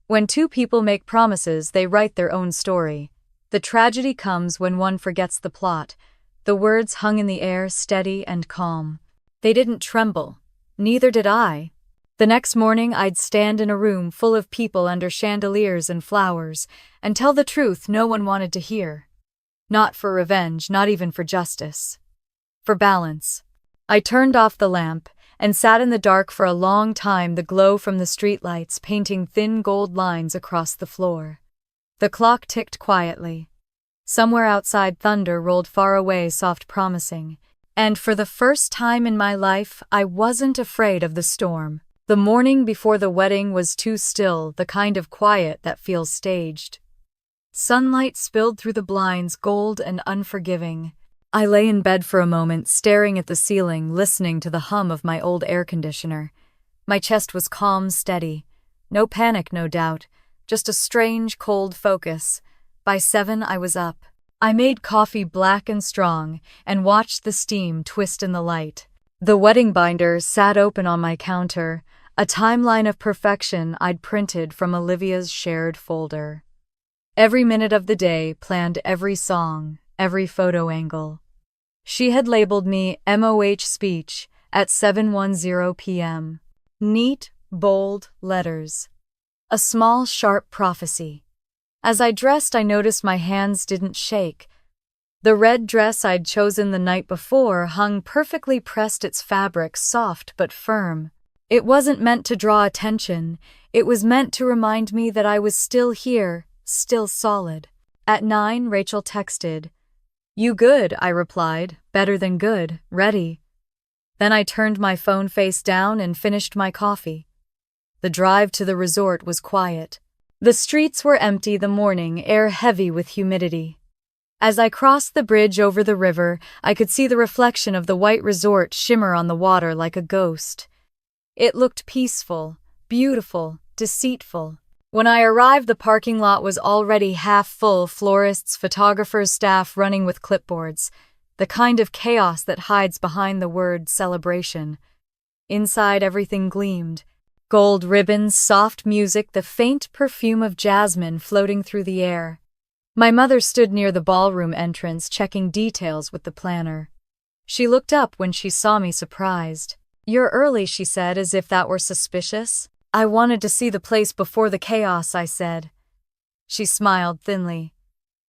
When two people make promises, they write their own story. The tragedy comes when one forgets the plot. The words hung in the air, steady and calm. They didn't tremble. Neither did I. The next morning, I'd stand in a room full of people under chandeliers and flowers, and tell the truth no one wanted to hear. Not for revenge, not even for justice. For balance. I turned off the lamp and sat in the dark for a long time, the glow from the streetlights painting thin gold lines across the floor. The clock ticked quietly. Somewhere outside, thunder rolled far away, soft, promising. And for the first time in my life, I wasn't afraid of the storm. The morning before the wedding was too still, the kind of quiet that feels staged. Sunlight spilled through the blinds, gold and unforgiving. I lay in bed for a moment, staring at the ceiling, listening to the hum of my old air conditioner. My chest was calm, steady. No panic, no doubt. Just a strange, cold focus. By 7, I was up. I made coffee black and strong and watched the steam twist in the light. The wedding binder sat open on my counter, a timeline of perfection I'd printed from Olivia's shared folder. Every minute of the day, planned every song, every photo angle. She had labeled me MOH speech at 7:10 p.m. Neat, bold letters. A small, sharp prophecy. As I dressed, I noticed my hands didn't shake. The red dress I'd chosen the night before hung perfectly pressed, its fabric soft but firm. It wasn't meant to draw attention. It was meant to remind me that I was still here, still solid. At 9, Rachel texted. "You good?" I replied. "Better than good. Ready." Then I turned my phone face down and finished my coffee. The drive to the resort was quiet. The streets were empty, the morning air heavy with humidity. As I crossed the bridge over the river, I could see the reflection of the white resort shimmer on the water like a ghost. It looked peaceful, beautiful, deceitful. When I arrived, the parking lot was already half full, florists, photographers, staff running with clipboards, the kind of chaos that hides behind the word celebration. Inside, everything gleamed. Gold ribbons, soft music, the faint perfume of jasmine floating through the air. My mother stood near the ballroom entrance, checking details with the planner. She looked up when she saw me, surprised. "You're early," she said, as if that were suspicious. "I wanted to see the place before the chaos," I said. She smiled thinly.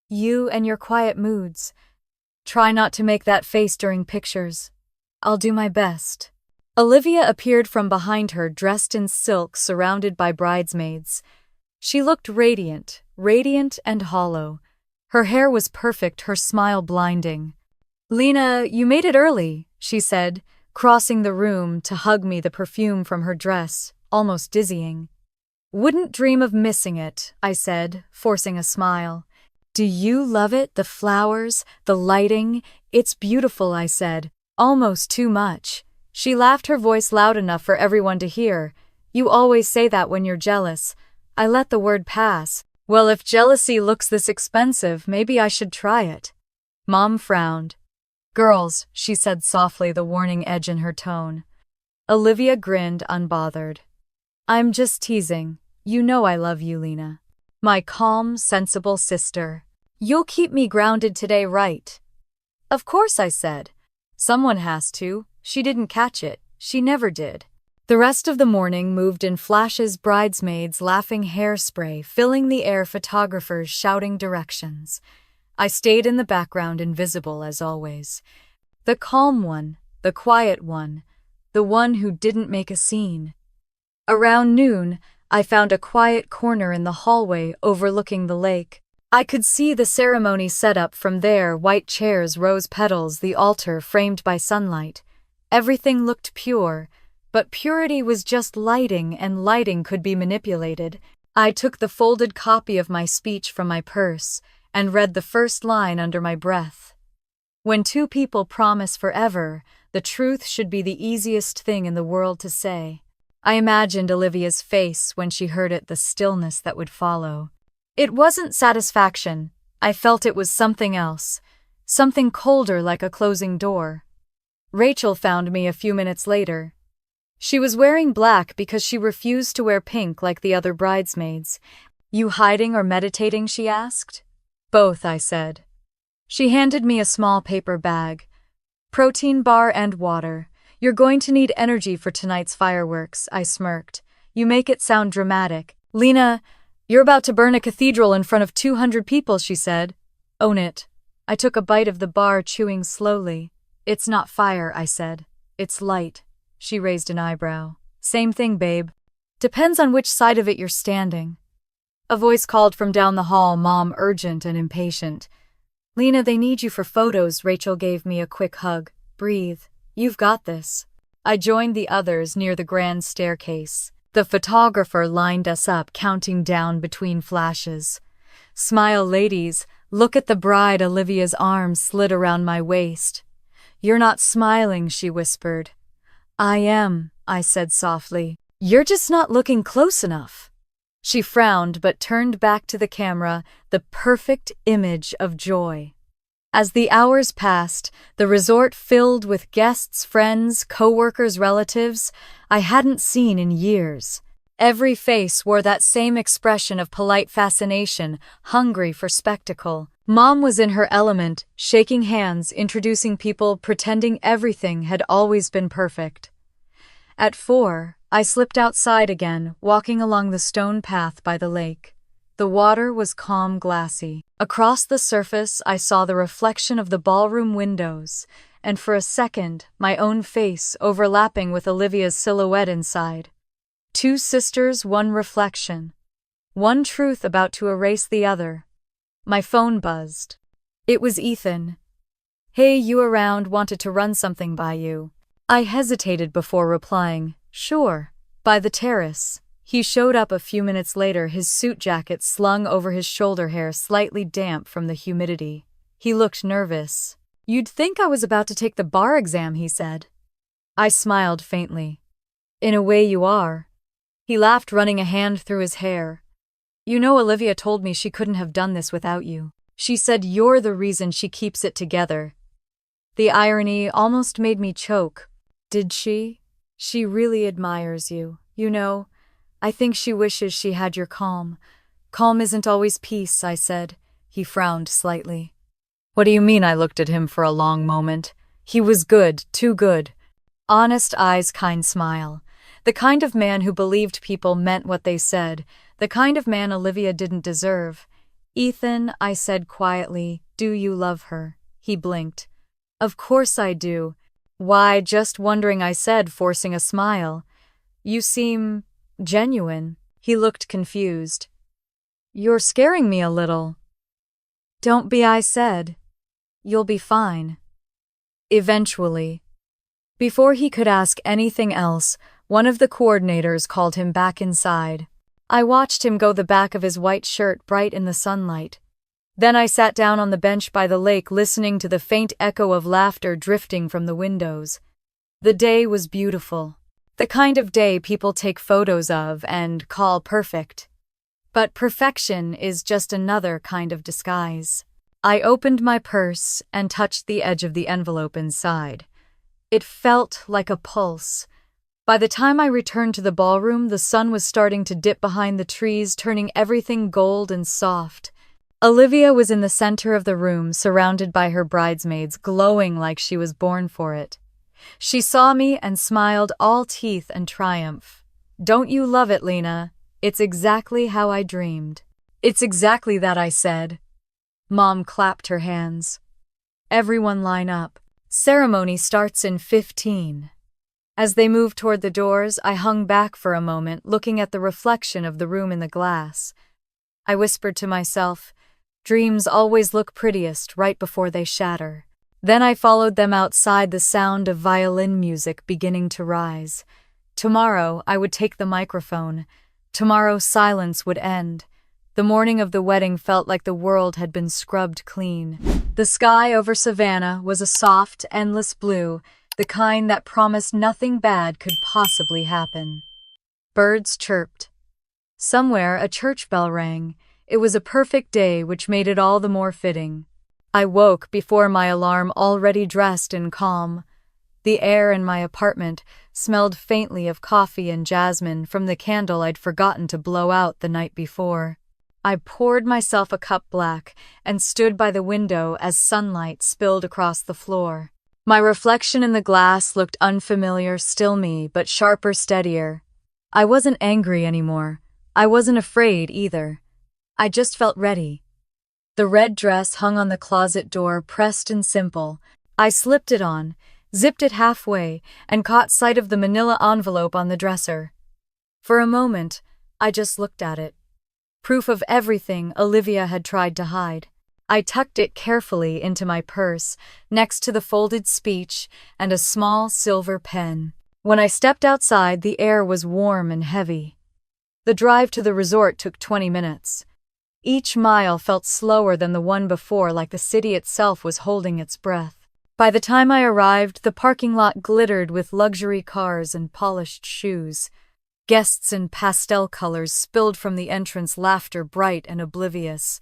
"You and your quiet moods. Try not to make that face during pictures." "I'll do my best." Olivia appeared from behind her, dressed in silk, surrounded by bridesmaids. She looked radiant, radiant and hollow. Her hair was perfect, her smile blinding. "Lena, you made it early," she said, crossing the room to hug me, the perfume from her dress, almost dizzying. "Wouldn't dream of missing it," I said, forcing a smile. "Do you love it, the flowers, the lighting?" "It's beautiful," I said, almost too much. She laughed, her voice loud enough for everyone to hear. "You always say that when you're jealous." I let the word pass. "Well, if jealousy looks this expensive, maybe I should try it." Mom frowned. "Girls," she said softly, the warning edge in her tone. Olivia grinned, unbothered. "I'm just teasing. You know I love you, Lena. My calm, sensible sister. You'll keep me grounded today, right?" "Of course," I said. "Someone has to." She didn't catch it. She never did. The rest of the morning moved in flashes, bridesmaids, laughing, hairspray filling the air, photographers shouting directions. I stayed in the background, invisible as always. The calm one, the quiet one, the one who didn't make a scene. Around noon, I found a quiet corner in the hallway overlooking the lake. I could see the ceremony set up from there, white chairs, rose petals, the altar framed by sunlight. Everything looked pure, but purity was just lighting, and lighting could be manipulated. I took the folded copy of my speech from my purse and read the first line under my breath. When two people promise forever, the truth should be the easiest thing in the world to say. I imagined Olivia's face when she heard it, the stillness that would follow. It wasn't satisfaction. I felt it was something else, something colder, like a closing door. Rachel found me a few minutes later. She was wearing black because she refused to wear pink like the other bridesmaids. "You hiding or meditating?" she asked. "Both," I said. She handed me a small paper bag. "Protein bar and water. You're going to need energy for tonight's fireworks," I smirked. "You make it sound dramatic." "Lena, you're about to burn a cathedral in front of 200 people," she said. "Own it." I took a bite of the bar, chewing slowly. "It's not fire," I said. "It's light." She raised an eyebrow. "Same thing, babe. Depends on which side of it you're standing." A voice called from down the hall, Mom, urgent and impatient. "Lena, they need you for photos." Rachel gave me a quick hug. "Breathe. You've got this." I joined the others near the grand staircase. The photographer lined us up, counting down between flashes. "Smile, ladies. Look at the bride." Olivia's arm slid around my waist. "You're not smiling," she whispered. "I am," I said softly. "You're just not looking close enough." She frowned but turned back to the camera, the perfect image of joy. As the hours passed, the resort filled with guests, friends, co-workers, relatives I hadn't seen in years. Every face wore that same expression of polite fascination, hungry for spectacle. Mom was in her element, shaking hands, introducing people, pretending everything had always been perfect. At 4, I slipped outside again, walking along the stone path by the lake. The water was calm, glassy. Across the surface, I saw the reflection of the ballroom windows, and for a second, my own face overlapping with Olivia's silhouette inside. Two sisters, one reflection. One truth about to erase the other. My phone buzzed. It was Ethan. "Hey, you around? Wanted to run something by you." I hesitated before replying. "Sure." By the terrace. He showed up a few minutes later, his suit jacket slung over his shoulder, hair slightly damp from the humidity. He looked nervous. "You'd think I was about to take the bar exam," he said. I smiled faintly. "In a way you are." He laughed, running a hand through his hair. "You know, Olivia told me she couldn't have done this without you. She said you're the reason she keeps it together." The irony almost made me choke. "Did she? She really admires you. You know, I think she wishes she had your calm." "Calm isn't always peace," I said. He frowned slightly. "What do you mean?" I looked at him for a long moment. He was good, too good. Honest eyes, kind smile. The kind of man who believed people meant what they said. The kind of man Olivia didn't deserve. "Ethan," I said quietly, "do you love her?" He blinked. "Of course I do." "Why, just wondering," I said, forcing a smile. "You seem genuine." He looked confused. "You're scaring me a little." "Don't be," I said. "You'll be fine. Eventually." Before he could ask anything else, one of the coordinators called him back inside. I watched him go, the back of his white shirt bright in the sunlight. Then I sat down on the bench by the lake, listening to the faint echo of laughter drifting from the windows. The day was beautiful. The kind of day people take photos of and call perfect. But perfection is just another kind of disguise. I opened my purse and touched the edge of the envelope inside. It felt like a pulse. By the time I returned to the ballroom, the sun was starting to dip behind the trees, turning everything gold and soft. Olivia was in the center of the room, surrounded by her bridesmaids, glowing like she was born for it. She saw me and smiled, all teeth and triumph. "Don't you love it, Lena? It's exactly how I dreamed." "It's exactly that," I said. Mom clapped her hands. "Everyone line up. Ceremony starts in 15. As they moved toward the doors, I hung back for a moment, looking at the reflection of the room in the glass. I whispered to myself, Dreams always look prettiest right before they shatter. Then I followed them outside, the sound of violin music beginning to rise. Tomorrow I would take the microphone. Tomorrow silence would end. The morning of the wedding felt like the world had been scrubbed clean. The sky over Savannah was a soft, endless blue, the kind that promised nothing bad could possibly happen. Birds chirped. Somewhere a church bell rang. It was a perfect day, which made it all the more fitting. I woke before my alarm, already dressed and calm. The air in my apartment smelled faintly of coffee and jasmine from the candle I'd forgotten to blow out the night before. I poured myself a cup black and stood by the window as sunlight spilled across the floor. My reflection in the glass looked unfamiliar, still me, but sharper, steadier. I wasn't angry anymore. I wasn't afraid either. I just felt ready. The red dress hung on the closet door, pressed and simple. I slipped it on, zipped it halfway, and caught sight of the manila envelope on the dresser. For a moment, I just looked at it. Proof of everything Olivia had tried to hide. I tucked it carefully into my purse, next to the folded speech and a small silver pen. When I stepped outside, the air was warm and heavy. The drive to the resort took 20 minutes. Each mile felt slower than the one before, like the city itself was holding its breath. By the time I arrived, the parking lot glittered with luxury cars and polished shoes. Guests in pastel colors spilled from the entrance, laughter bright and oblivious.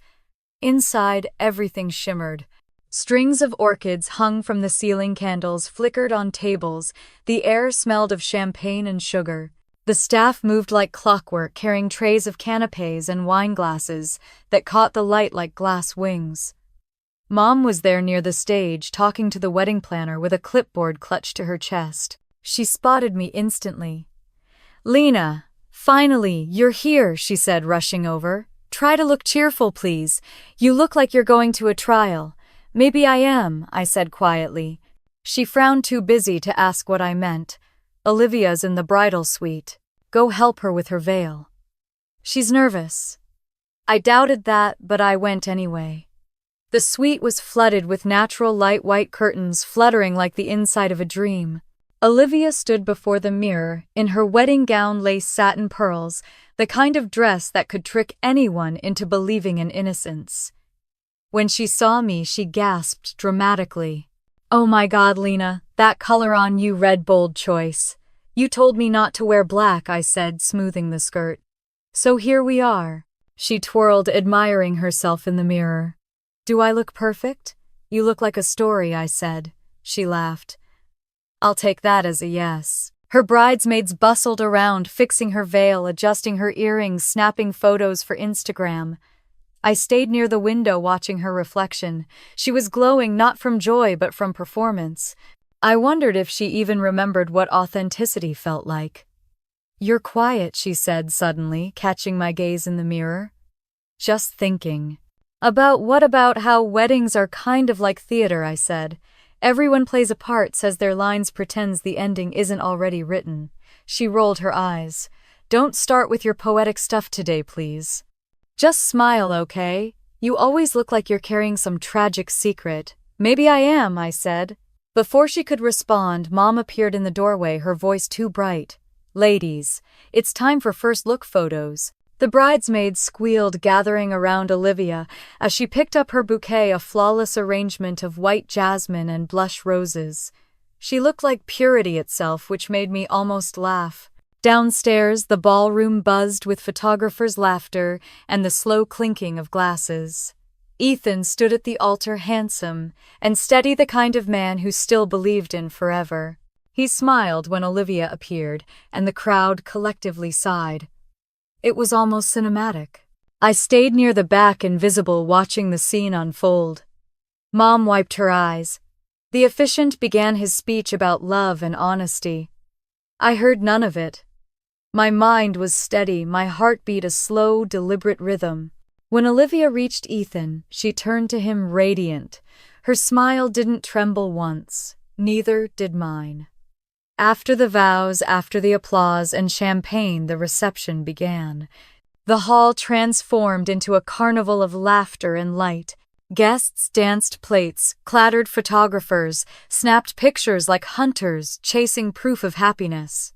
Inside, everything shimmered. Strings of orchids hung from the ceiling, candles flickered on tables, the air smelled of champagne and sugar. The staff moved like clockwork, carrying trays of canapes and wine glasses that caught the light like glass wings. Mom was there near the stage, talking to the wedding planner with a clipboard clutched to her chest. She spotted me instantly. "Lena, finally, you're here," she said, rushing over. "Try to look cheerful, please. You look like you're going to a trial." "Maybe I am," I said quietly. She frowned, too busy to ask what I meant. "Olivia's in the bridal suite. Go help her with her veil. She's nervous." I doubted that, but I went anyway. The suite was flooded with natural light, white curtains fluttering like the inside of a dream. Olivia stood before the mirror, in her wedding gown, lace, satin, pearls, the kind of dress that could trick anyone into believing in innocence. When she saw me, she gasped dramatically. "Oh my God, Lena, that color on you, red, bold choice. You told me not to wear black," I said, smoothing the skirt. "So here we are." She twirled, admiring herself in the mirror. "Do I look perfect?" "You look like a story," I said. She laughed. "I'll take that as a yes." Her bridesmaids bustled around, fixing her veil, adjusting her earrings, snapping photos for Instagram. I stayed near the window watching her reflection. She was glowing not from joy but from performance. I wondered if she even remembered what authenticity felt like. "You're quiet," she said suddenly, catching my gaze in the mirror. "Just thinking." About how weddings are kind of like theater," I said. "Everyone plays a part, says their lines, pretends the ending isn't already written." She rolled her eyes. "Don't start with your poetic stuff today, please. Just smile, okay? You always look like you're carrying some tragic secret." "Maybe I am," I said. Before she could respond, Mom appeared in the doorway, her voice too bright. "Ladies, it's time for first look photos." The bridesmaids squealed, gathering around Olivia as she picked up her bouquet, a flawless arrangement of white jasmine and blush roses. She looked like purity itself, which made me almost laugh. Downstairs, the ballroom buzzed with photographers' laughter and the slow clinking of glasses. Ethan stood at the altar, handsome and steady, the kind of man who still believed in forever. He smiled when Olivia appeared, and the crowd collectively sighed. It was almost cinematic. I stayed near the back, invisible, watching the scene unfold. Mom wiped her eyes. The officiant began his speech about love and honesty. I heard none of it. My mind was steady, my heartbeat a slow, deliberate rhythm. When Olivia reached Ethan, she turned to him radiant. Her smile didn't tremble once. Neither did mine. After the vows, after the applause and champagne, the reception began. The hall transformed into a carnival of laughter and light. Guests danced plates, clattered photographers, snapped pictures like hunters chasing proof of happiness.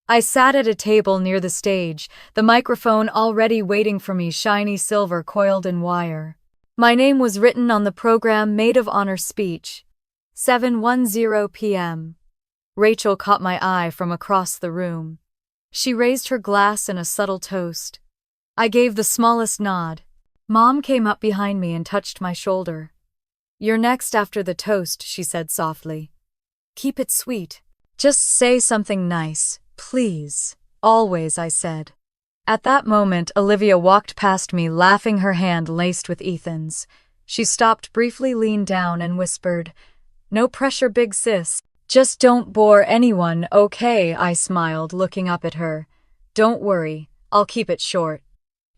I sat at a table near the stage, the microphone already waiting for me, shiny silver coiled in wire. My name was written on the program Maid of Honor speech. 7:10 p.m. Rachel caught my eye from across the room. She raised her glass in a subtle toast. I gave the smallest nod. Mom came up behind me and touched my shoulder. "You're next after the toast," she said softly. "Keep it sweet. Just say something nice, please." "Always," I said. At that moment, Olivia walked past me, laughing, her hand laced with Ethan's. She stopped briefly, leaned down, and whispered, "No pressure, big sis. Just don't bore anyone, okay?" I smiled, looking up at her. "Don't worry, I'll keep it short."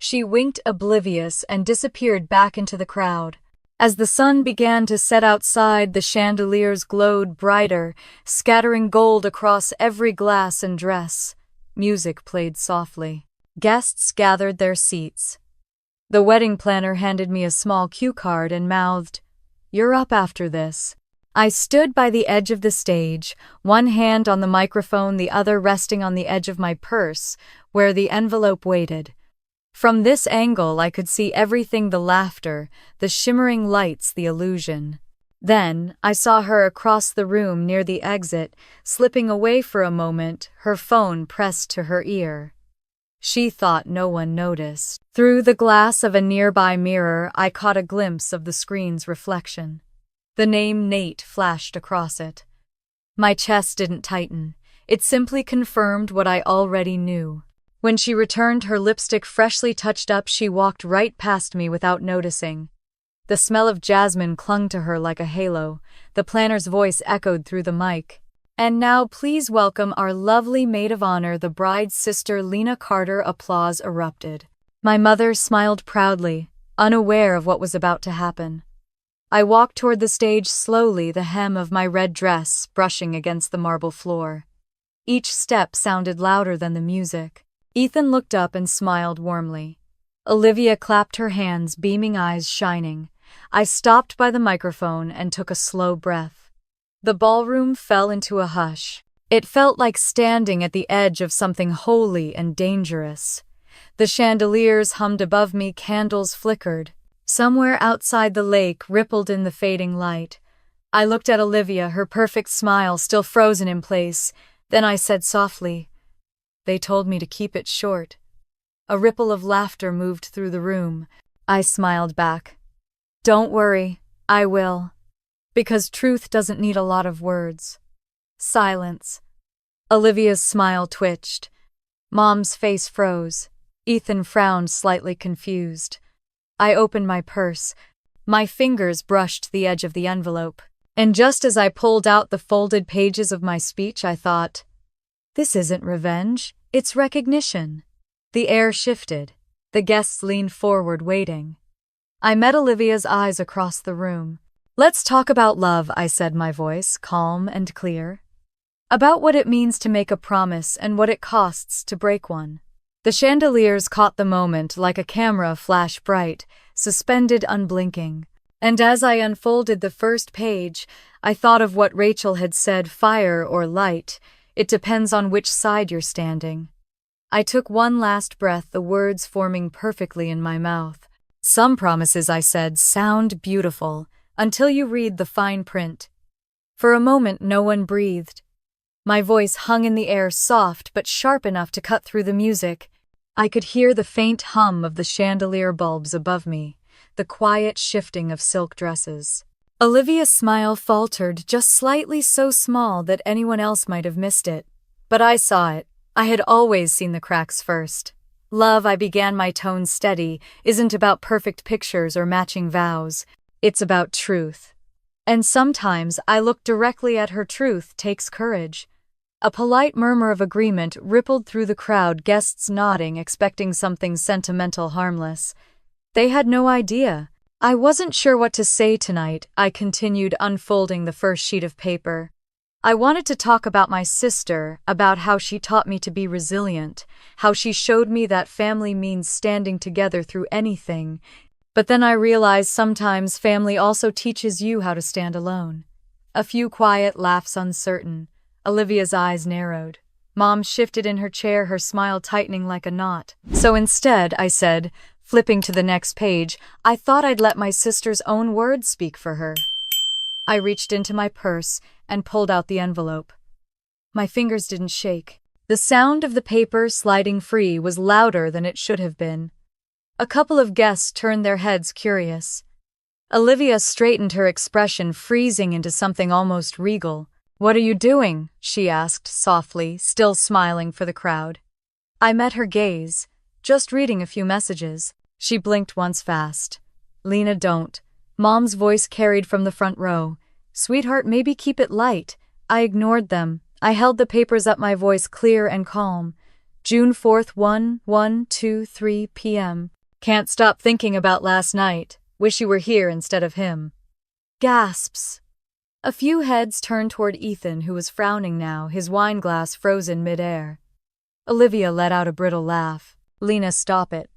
She winked, oblivious, and disappeared back into the crowd. As the sun began to set outside, the chandeliers glowed brighter, scattering gold across every glass and dress. Music played softly. Guests gathered their seats. The wedding planner handed me a small cue card and mouthed, "You're up after this." I stood by the edge of the stage, one hand on the microphone, the other resting on the edge of my purse, where the envelope waited. From this angle, I could see everything: the laughter, the shimmering lights, the illusion. Then, I saw her across the room near the exit, slipping away for a moment, her phone pressed to her ear. She thought no one noticed. Through the glass of a nearby mirror, I caught a glimpse of the screen's reflection. The name Nate flashed across it. My chest didn't tighten. It simply confirmed what I already knew. When she returned, her lipstick freshly touched up, she walked right past me without noticing. The smell of jasmine clung to her like a halo. The planner's voice echoed through the mic. "And now please welcome our lovely maid of honor, the bride's sister, Lena Carter." Applause erupted. My mother smiled proudly, unaware of what was about to happen. I walked toward the stage slowly, the hem of my red dress brushing against the marble floor. Each step sounded louder than the music. Ethan looked up and smiled warmly. Olivia clapped her hands, beaming eyes shining. I stopped by the microphone and took a slow breath. The ballroom fell into a hush. It felt like standing at the edge of something holy and dangerous. The chandeliers hummed above me, candles flickered. Somewhere outside, the lake rippled in the fading light. I looked at Olivia, her perfect smile still frozen in place. Then I said softly, "They told me to keep it short." A ripple of laughter moved through the room. I smiled back. "Don't worry, I will. Because truth doesn't need a lot of words." Silence. Olivia's smile twitched. Mom's face froze. Ethan frowned, slightly confused. I opened my purse. My fingers brushed the edge of the envelope. And just as I pulled out the folded pages of my speech, I thought, "This isn't revenge, it's recognition." The air shifted. The guests leaned forward, waiting. I met Olivia's eyes across the room. "Let's talk about love," I said, my voice calm and clear. "About what it means to make a promise and what it costs to break one." The chandeliers caught the moment like a camera flash bright, suspended unblinking. And as I unfolded the first page, I thought of what Rachel had said, "Fire or light, it depends on which side you're standing." I took one last breath, the words forming perfectly in my mouth. "Some promises," I said, "sound beautiful, until you read the fine print." For a moment, no one breathed. My voice hung in the air, soft but sharp enough to cut through the music. I could hear the faint hum of the chandelier bulbs above me, the quiet shifting of silk dresses. Olivia's smile faltered, just slightly, so small that anyone else might have missed it. But I saw it. I had always seen the cracks first. "Love," I began, my tone steady, "isn't about perfect pictures or matching vows. It's about truth. And sometimes I look directly at her. Truth takes courage." A polite murmur of agreement rippled through the crowd, guests nodding, expecting something sentimental, harmless. They had no idea. "I wasn't sure what to say tonight," I continued, unfolding the first sheet of paper. I wanted to talk about my sister, about how she taught me to be resilient, how she showed me that family means standing together through anything. But then I realized sometimes family also teaches you how to stand alone. A few quiet laughs uncertain. Olivia's eyes narrowed. Mom shifted in her chair, her smile tightening like a knot. So instead, I said, flipping to the next page, I thought I'd let my sister's own words speak for her. I reached into my purse and pulled out the envelope. My fingers didn't shake. The sound of the paper sliding free was louder than it should have been. A couple of guests turned their heads curious. Olivia straightened her expression, freezing into something almost regal. "What are you doing?" she asked softly, still smiling for the crowd. I met her gaze. "Just reading a few messages." She blinked once fast. "Lena, don't." Mom's voice carried from the front row. "Sweetheart, maybe keep it light." I ignored them. I held the papers up, my voice clear and calm. June 4th, 1:2:3 p.m. "Can't stop thinking about last night. Wish you were here instead of him." Gasps. A few heads turned toward Ethan, who was frowning now, his wine glass frozen mid-air. Olivia let out a brittle laugh. "Lena, stop it."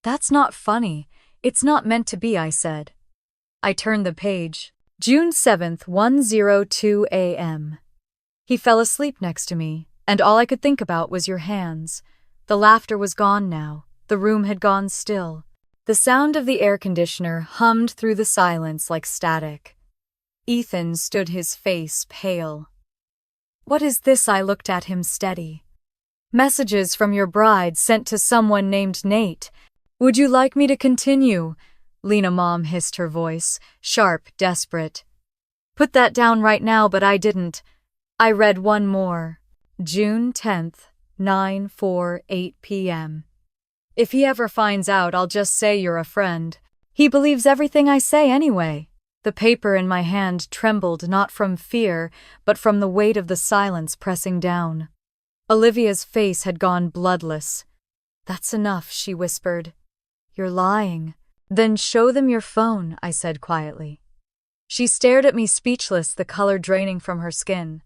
"That's not funny. It's not meant to be," I said. I turned the page. June 7th, 1:02 a.m. He fell asleep next to me, and all I could think about was your hands. The laughter was gone now. The room had gone still. The sound of the air conditioner hummed through the silence like static. Ethan stood, his face pale. "What is this?" I looked at him steady. "Messages from your bride sent to someone named Nate. Would you like me to continue?" Lena, Mom hissed, her voice, sharp, desperate. "Put that down right now," but I didn't. I read one more. June 10th, 9:48 p.m. "If he ever finds out, I'll just say you're a friend. He believes everything I say anyway." The paper in my hand trembled, not from fear, but from the weight of the silence pressing down. Olivia's face had gone bloodless. "That's enough," she whispered. "You're lying." "Then show them your phone," I said quietly. She stared at me speechless, the color draining from her skin.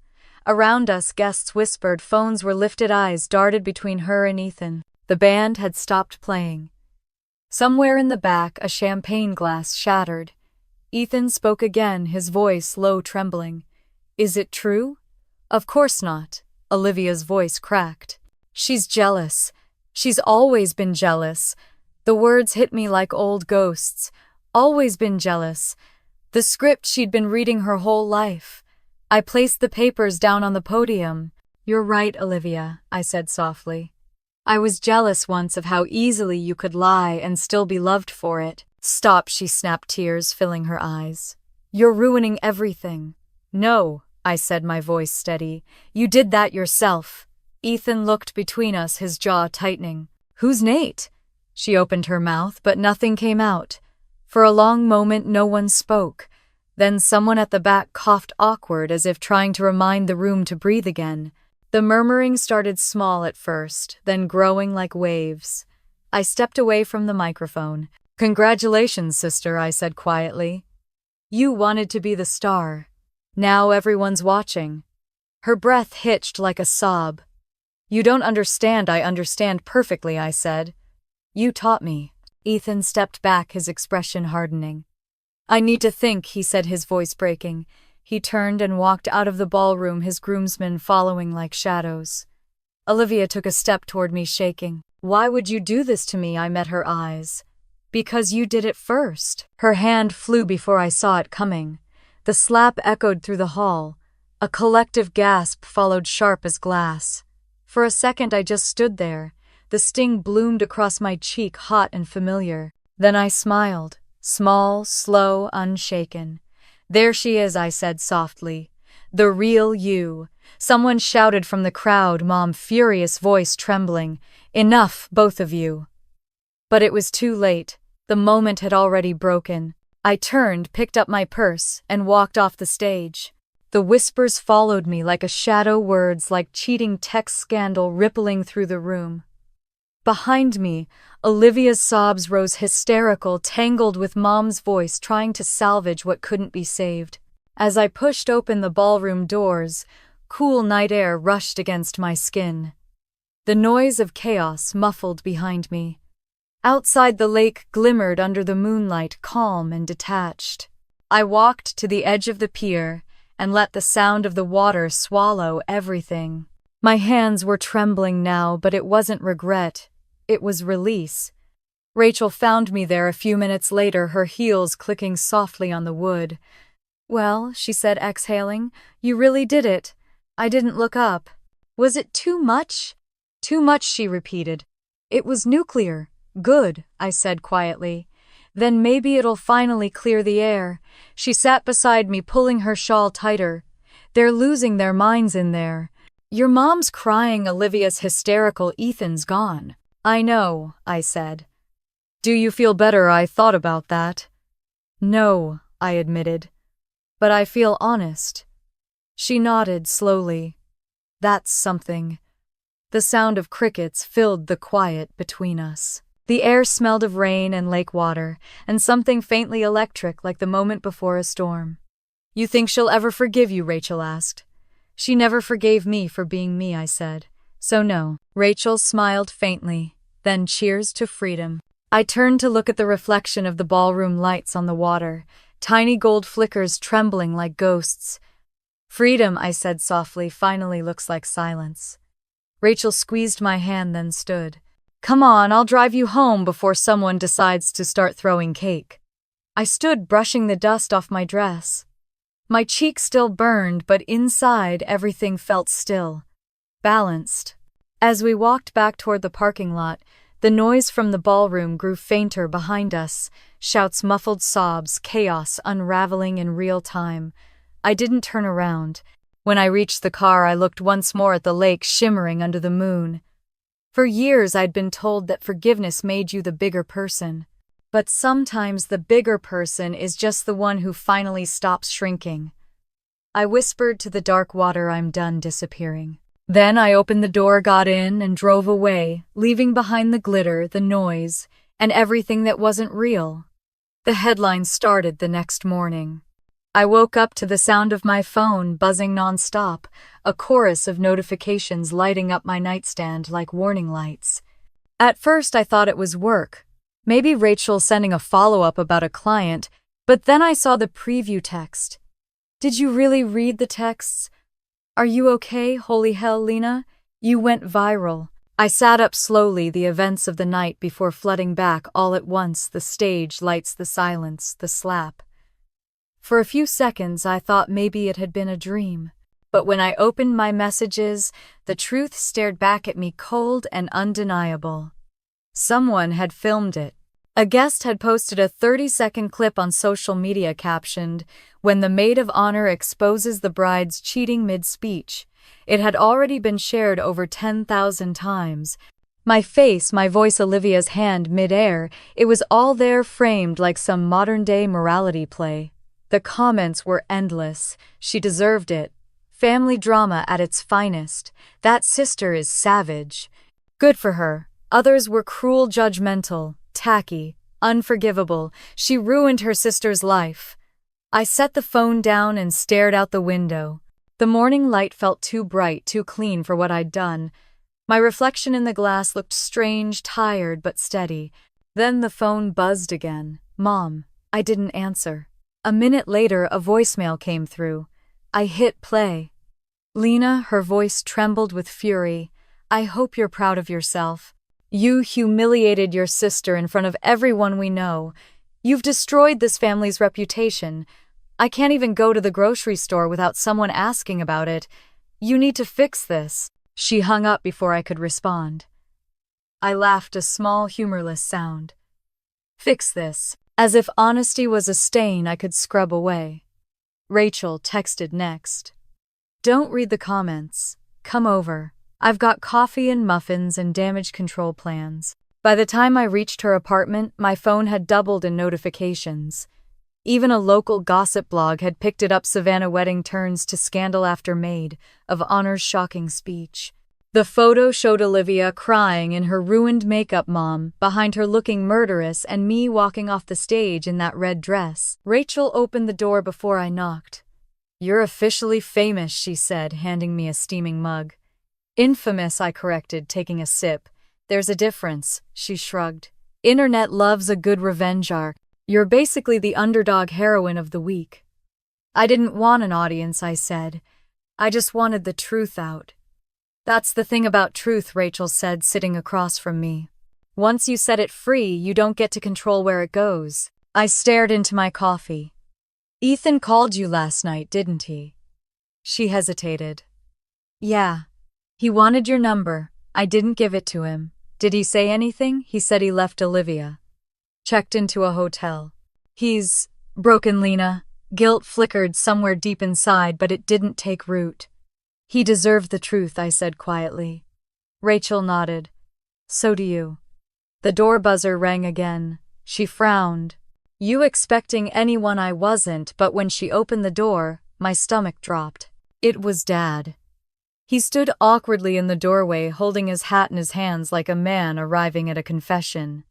Around us, guests whispered, phones were lifted, eyes darted between her and Ethan. The band had stopped playing. Somewhere in the back, a champagne glass shattered. Ethan spoke again, his voice low, trembling. "Is it true?" "Of course not." Olivia's voice cracked. "She's jealous. She's always been jealous." The words hit me like old ghosts. Always been jealous. The script she'd been reading her whole life. I placed the papers down on the podium. "You're right, Olivia," I said softly. "I was jealous once of how easily you could lie and still be loved for it." "Stop," she snapped, tears filling her eyes. "You're ruining everything." "No," I said, my voice steady. "You did that yourself." Ethan looked between us, his jaw tightening. "Who's Nate?" She opened her mouth, but nothing came out. For a long moment, no one spoke. Then someone at the back coughed awkward, as if trying to remind the room to breathe again. The murmuring started small at first, then growing like waves. I stepped away from the microphone. "Congratulations, sister," I said quietly. "You wanted to be the star. Now everyone's watching." Her breath hitched like a sob. "You don't understand." "I understand perfectly," I said. "You taught me." Ethan stepped back, his expression hardening. "I need to think," he said, his voice breaking. He turned and walked out of the ballroom, his groomsmen following like shadows. Olivia took a step toward me, shaking. "Why would you do this to me?" I met her eyes. "Because you did it first." Her hand flew before I saw it coming. The slap echoed through the hall. A collective gasp followed, sharp as glass. For a second I just stood there. The sting bloomed across my cheek, hot and familiar. Then I smiled, small, slow, unshaken. "There she is," I said softly. "The real you." Someone shouted from the crowd, Mom, furious voice trembling. "Enough, both of you." But it was too late. The moment had already broken. I turned, picked up my purse, and walked off the stage. The whispers followed me like a shadow, words like cheating text scandal rippling through the room. Behind me, Olivia's sobs rose hysterical, tangled with Mom's voice trying to salvage what couldn't be saved. As I pushed open the ballroom doors, Cool night air rushed against my skin. The noise of chaos muffled behind me. Outside, the lake glimmered under the moonlight, calm and detached. I walked to the edge of the pier and let the sound of the water swallow everything. My hands were trembling now, but it wasn't regret. It was release. Rachel found me there a few minutes later, her heels clicking softly on the wood. "Well," she said, exhaling, "you really did it. I didn't look up." "Was it too much?" "Too much," she repeated. "It was nuclear." "Good," I said quietly. "Then maybe it'll finally clear the air." She sat beside me, pulling her shawl tighter. "They're losing their minds in there. Your mom's crying, Olivia's hysterical, Ethan's gone." "I know," I said. "Do you feel better?" I thought about that. "No," I admitted. "But I feel honest." She nodded slowly. "That's something." The sound of crickets filled the quiet between us. The air smelled of rain and lake water, and something faintly electric like the moment before a storm. "You think she'll ever forgive you?" Rachel asked. "She never forgave me for being me," I said. "So no." Rachel smiled faintly. Then cheers to freedom. I turned to look at the reflection of the ballroom lights on the water, tiny gold flickers trembling like ghosts. "Freedom," I said softly, "finally looks like silence." Rachel squeezed my hand, then stood. "Come on, I'll drive you home before someone decides to start throwing cake." I stood, brushing the dust off my dress. My cheek still burned, but inside everything felt still, balanced. As we walked back toward the parking lot, the noise from the ballroom grew fainter behind us, shouts, muffled sobs, chaos unraveling in real time. I didn't turn around. When I reached the car, I looked once more at the lake shimmering under the moon. For years I'd been told that forgiveness made you the bigger person. But sometimes the bigger person is just the one who finally stops shrinking. I whispered to the dark water, "I'm done disappearing." Then I opened the door, got in, and drove away, leaving behind the glitter, the noise, and everything that wasn't real. The headlines started the next morning. I woke up to the sound of my phone buzzing nonstop, a chorus of notifications lighting up my nightstand like warning lights. At first I thought it was work, maybe Rachel sending a follow-up about a client, but then I saw the preview text. "Did you really read the texts? Are you okay? Holy hell, Lena. You went viral." I sat up slowly, the events of the night before flooding back all at once, the stage lights, the silence, the slap. For a few seconds I thought maybe it had been a dream. But when I opened my messages, the truth stared back at me, cold and undeniable. Someone had filmed it. A guest had posted a 30-second clip on social media captioned, "When the maid of honor exposes the bride's cheating mid-speech." It had already been shared over 10,000 times. My face, my voice, Olivia's hand mid-air, it was all there, framed like some modern-day morality play. The comments were endless. "She deserved it." "Family drama at its finest." "That sister is savage." "Good for her." Others were cruel, judgmental, tacky, unforgivable. "She ruined her sister's life." I set the phone down and stared out the window. The morning light felt too bright, too clean for what I'd done. My reflection in the glass looked strange, tired but steady. Then the phone buzzed again. "Mom." I didn't answer. A minute later, a voicemail came through. I hit play. "Lena," her voice trembled with fury, "I hope you're proud of yourself. You humiliated your sister in front of everyone we know. You've destroyed this family's reputation. I can't even go to the grocery store without someone asking about it. You need to fix this." She hung up before I could respond. I laughed, a small, humorless sound. "Fix this." As if honesty was a stain I could scrub away. Rachel texted next. "Don't read the comments. Come over. I've got coffee and muffins and damage control plans." By the time I reached her apartment, my phone had doubled in notifications. Even a local gossip blog had picked it up. Savannah wedding turns to scandal after maid of honor's shocking speech. The photo showed Olivia crying in her ruined makeup, mom behind her looking murderous, and me walking off the stage in that red dress. Rachel opened the door before I knocked. You're officially famous, she said, handing me a steaming mug. Infamous, I corrected, taking a sip. There's a difference, she shrugged. Internet loves a good revenge arc. You're basically the underdog heroine of the week. I didn't want an audience, I said. I just wanted the truth out. That's the thing about truth, Rachel said, sitting across from me. Once you set it free, you don't get to control where it goes. I stared into my coffee. Ethan called you last night, didn't he? She hesitated. Yeah. He wanted your number. I didn't give it to him. Did he say anything? He said he left Olivia. Checked into a hotel. He's broken, Lena. Guilt flickered somewhere deep inside, but it didn't take root. He deserved the truth, I said quietly. Rachel nodded. So do you. The door buzzer rang again. She frowned. You expecting anyone? I wasn't, but when she opened the door, my stomach dropped. It was Dad. He stood awkwardly in the doorway, holding his hat in his hands like a man arriving at a confession.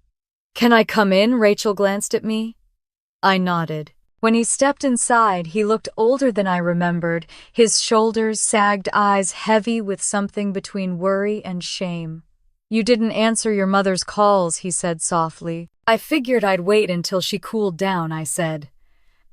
Can I come in? Rachel glanced at me. I nodded. When he stepped inside, he looked older than I remembered, his shoulders sagged, eyes heavy with something between worry and shame. You didn't answer your mother's calls, he said softly. I figured I'd wait until she cooled down, I said.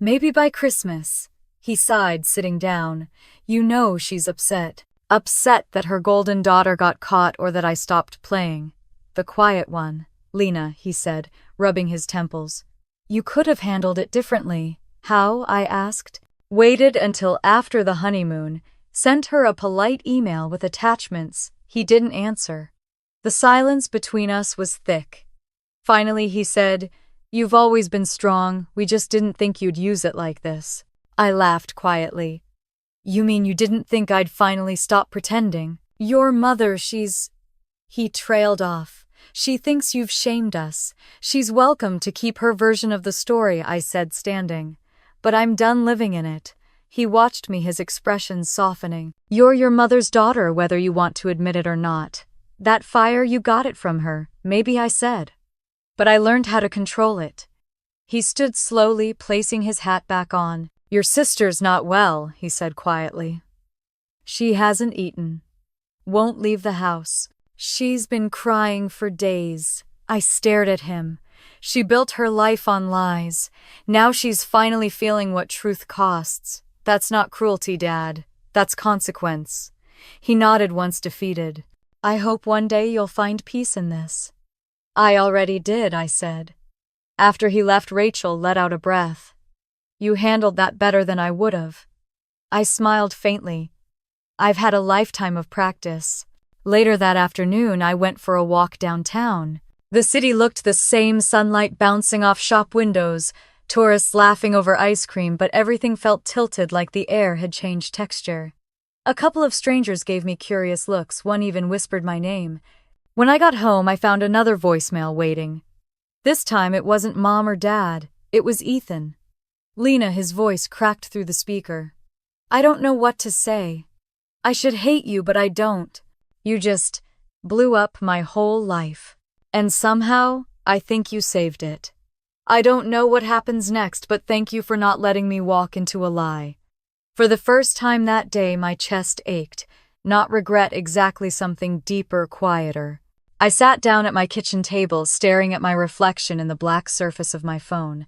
Maybe by Christmas. He sighed, sitting down. You know she's upset. Upset that her golden daughter got caught or that I stopped playing. The quiet one. Lena, he said, rubbing his temples. You could have handled it differently. How? I asked. Waited until after the honeymoon. Sent her a polite email with attachments. He didn't answer. The silence between us was thick. Finally, he said, You've always been strong. We just didn't think you'd use it like this. I laughed quietly. You mean you didn't think I'd finally stop pretending? Your mother, she's... He trailed off. She thinks you've shamed us. She's welcome to keep her version of the story, I said, standing. But I'm done living in it. He watched me, his expression softening. You're your mother's daughter, whether you want to admit it or not. That fire, you got it from her, maybe, I said. But I learned how to control it. He stood slowly, placing his hat back on. Your sister's not well, he said quietly. She hasn't eaten. Won't leave the house. She's been crying for days. I stared at him. She built her life on lies. Now she's finally feeling what truth costs. That's not cruelty, Dad. That's consequence. He nodded, once defeated. I hope one day you'll find peace in this. I already did, I said. After he left, Rachel let out a breath. You handled that better than I would have. I smiled faintly. I've had a lifetime of practice. Later that afternoon, I went for a walk downtown. The city looked the same, sunlight bouncing off shop windows, tourists laughing over ice cream, but everything felt tilted, like the air had changed texture. A couple of strangers gave me curious looks, one even whispered my name. When I got home, I found another voicemail waiting. This time it wasn't Mom or Dad, it was Ethan. Lena, his voice cracked through the speaker. I don't know what to say. I should hate you, but I don't. You just blew up my whole life. And somehow, I think you saved it. I don't know what happens next, but thank you for not letting me walk into a lie. For the first time that day, my chest ached. Not regret, exactly, something deeper, quieter. I sat down at my kitchen table, staring at my reflection in the black surface of my phone.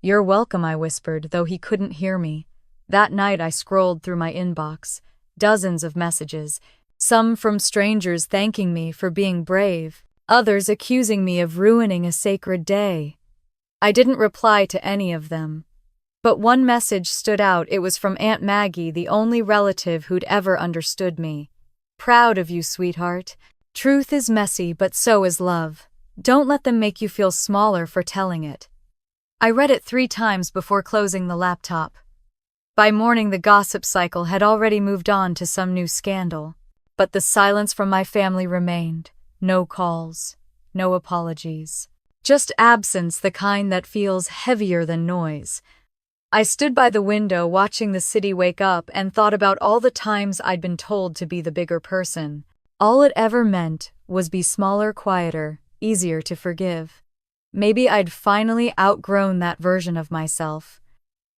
You're welcome, I whispered, though he couldn't hear me. That night I scrolled through my inbox. Dozens of messages. Some from strangers thanking me for being brave. Others accusing me of ruining a sacred day. I didn't reply to any of them. But one message stood out. It was from Aunt Maggie, the only relative who'd ever understood me. Proud of you, sweetheart. Truth is messy, but so is love. Don't let them make you feel smaller for telling it. I read it 3 times before closing the laptop. By morning, the gossip cycle had already moved on to some new scandal. But the silence from my family remained. No calls, no apologies. Just absence, the kind that feels heavier than noise. I stood by the window watching the city wake up and thought about all the times I'd been told to be the bigger person. All it ever meant was be smaller, quieter, easier to forgive. Maybe I'd finally outgrown that version of myself.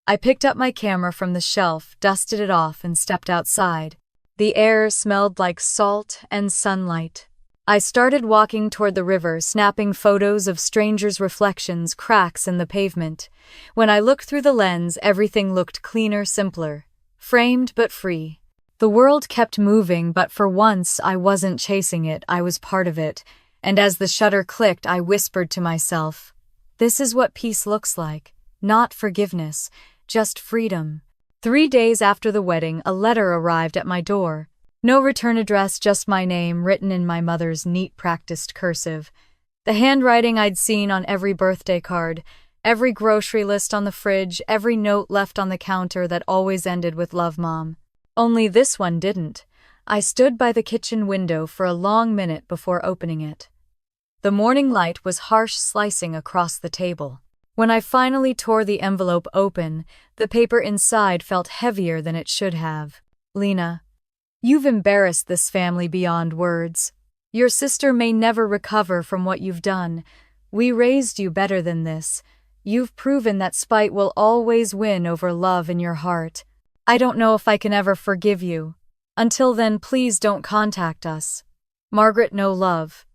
I picked up my camera from the shelf, dusted it off, and stepped outside. The air smelled like salt and sunlight. I started walking toward the river, snapping photos of strangers' reflections, cracks in the pavement. When I looked through the lens, everything looked cleaner, simpler. Framed but free. The world kept moving, but for once I wasn't chasing it, I was part of it. And as the shutter clicked, I whispered to myself, "This is what peace looks like. Not forgiveness, just freedom." 3 days after the wedding, a letter arrived at my door. No return address, just my name, written in my mother's neat, practiced cursive. The handwriting I'd seen on every birthday card, every grocery list on the fridge, every note left on the counter that always ended with "Love, Mom." Only this one didn't. I stood by the kitchen window for a long minute before opening it. The morning light was harsh, slicing across the table. When I finally tore the envelope open, the paper inside felt heavier than it should have. "Lena, you've embarrassed this family beyond words. Your sister may never recover from what you've done. We raised you better than this. You've proven that spite will always win over love in your heart. I don't know if I can ever forgive you. Until then, please don't contact us. Margaret, no love."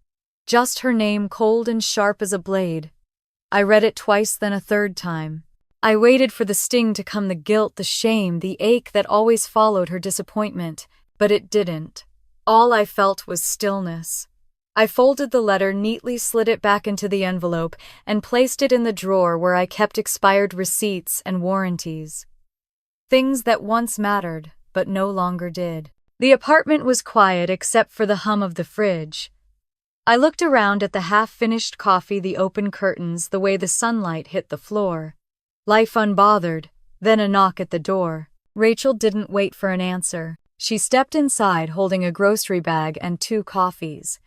Just her name, cold and sharp as a blade. I read it twice, then a third time. I waited for the sting to come, the guilt, the shame, the ache that always followed her disappointment, but it didn't. All I felt was stillness. I folded the letter neatly, slid it back into the envelope, and placed it in the drawer where I kept expired receipts and warranties. Things that once mattered, but no longer did. The apartment was quiet except for the hum of the fridge. I looked around at the half-finished coffee, the open curtains, the way the sunlight hit the floor. Life unbothered, then a knock at the door. Rachel didn't wait for an answer. She stepped inside holding a grocery bag and 2 coffees.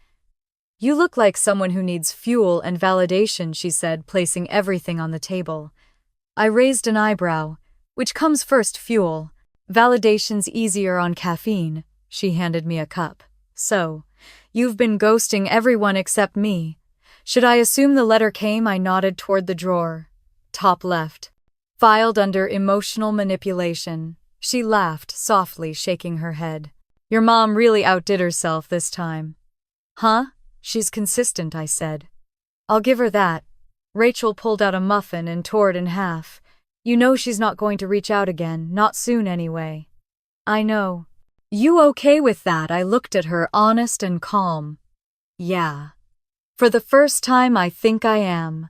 "You look like someone who needs fuel and validation," she said, placing everything on the table. I raised an eyebrow. "Which comes first, fuel? Validation's easier on caffeine." She handed me a cup. "So, you've been ghosting everyone except me. Should I assume the letter came?" I nodded toward the drawer. "Top left. Filed under emotional manipulation." She laughed, softly shaking her head. "Your mom really outdid herself this time." "Huh? She's consistent," I said. "I'll give her that." Rachel pulled out a muffin and tore it in half. "You know she's not going to reach out again, not soon anyway." "I know." "You okay with that?" I looked at her, honest and calm. "Yeah. For the first time, I think I am."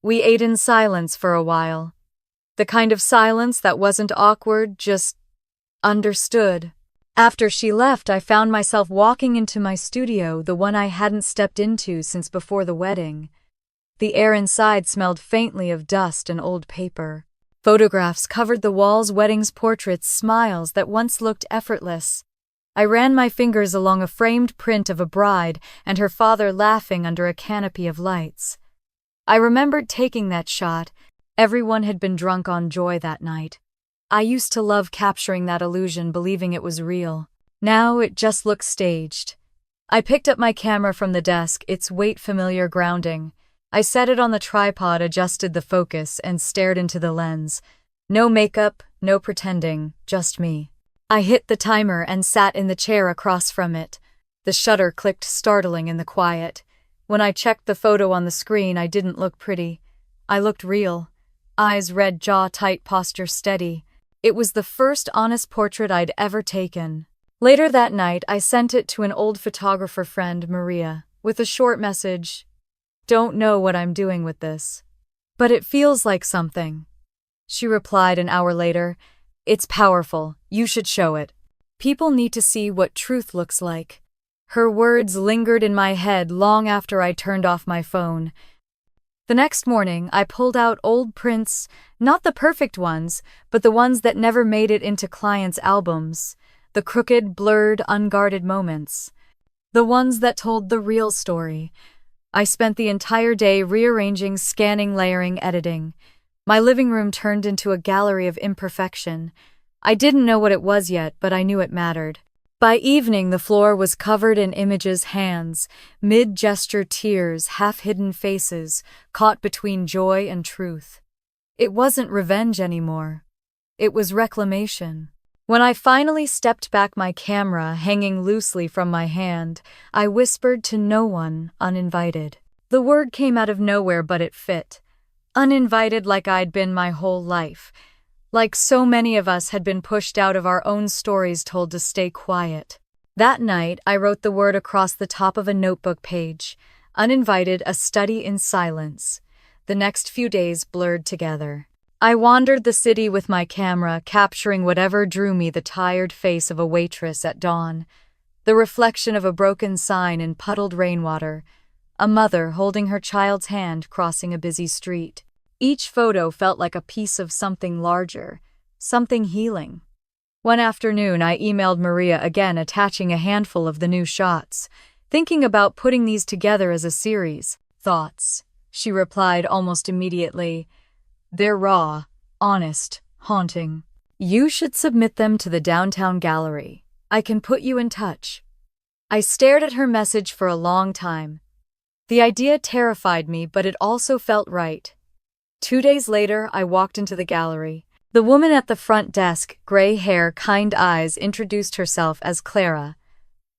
We ate in silence for a while. The kind of silence that wasn't awkward, just understood. After she left, I found myself walking into my studio, the one I hadn't stepped into since before the wedding. The air inside smelled faintly of dust and old paper. Photographs covered the walls, weddings, portraits, smiles that once looked effortless. I ran my fingers along a framed print of a bride and her father laughing under a canopy of lights. I remembered taking that shot. Everyone had been drunk on joy that night. I used to love capturing that illusion, believing it was real. Now it just looked staged. I picked up my camera from the desk, its weight familiar, grounding. I set it on the tripod, adjusted the focus, and stared into the lens. No makeup, no pretending, just me. I hit the timer and sat in the chair across from it. The shutter clicked, startling in the quiet. When I checked the photo on the screen, I didn't look pretty. I looked real. Eyes red, jaw tight, posture steady. It was the first honest portrait I'd ever taken. Later that night, I sent it to an old photographer friend, Maria, with a short message. "Don't know what I'm doing with this, but it feels like something." She replied an hour later, "It's powerful. You should show it. People need to see what truth looks like." Her words lingered in my head long after I turned off my phone. The next morning, I pulled out old prints, not the perfect ones, but the ones that never made it into clients' albums, the crooked, blurred, unguarded moments, the ones that told the real story. I spent the entire day rearranging, scanning, layering, editing. My living room turned into a gallery of imperfection. I didn't know what it was yet, but I knew it mattered. By evening, the floor was covered in images, hands, mid-gesture tears, half-hidden faces, caught between joy and truth. It wasn't revenge anymore. It was reclamation. When I finally stepped back, my camera hanging loosely from my hand, I whispered to no one, uninvited. The word came out of nowhere, but it fit. Uninvited, like I'd been my whole life. Like so many of us had been pushed out of our own stories, told to stay quiet. That night, I wrote the word across the top of a notebook page. Uninvited, a study in silence. The next few days blurred together. I wandered the city with my camera, capturing whatever drew me: the tired face of a waitress at dawn, the reflection of a broken sign in puddled rainwater, a mother holding her child's hand crossing a busy street. Each photo felt like a piece of something larger, something healing. One afternoon, I emailed Maria again, attaching a handful of the new shots, thinking about putting these together as a series. Thoughts? She replied almost immediately. They're raw, honest, haunting. You should submit them to the downtown gallery. I can put you in touch. I stared at her message for a long time. The idea terrified me, but it also felt right. 2 days later, I walked into the gallery. The woman at the front desk, gray hair, kind eyes, introduced herself as Clara.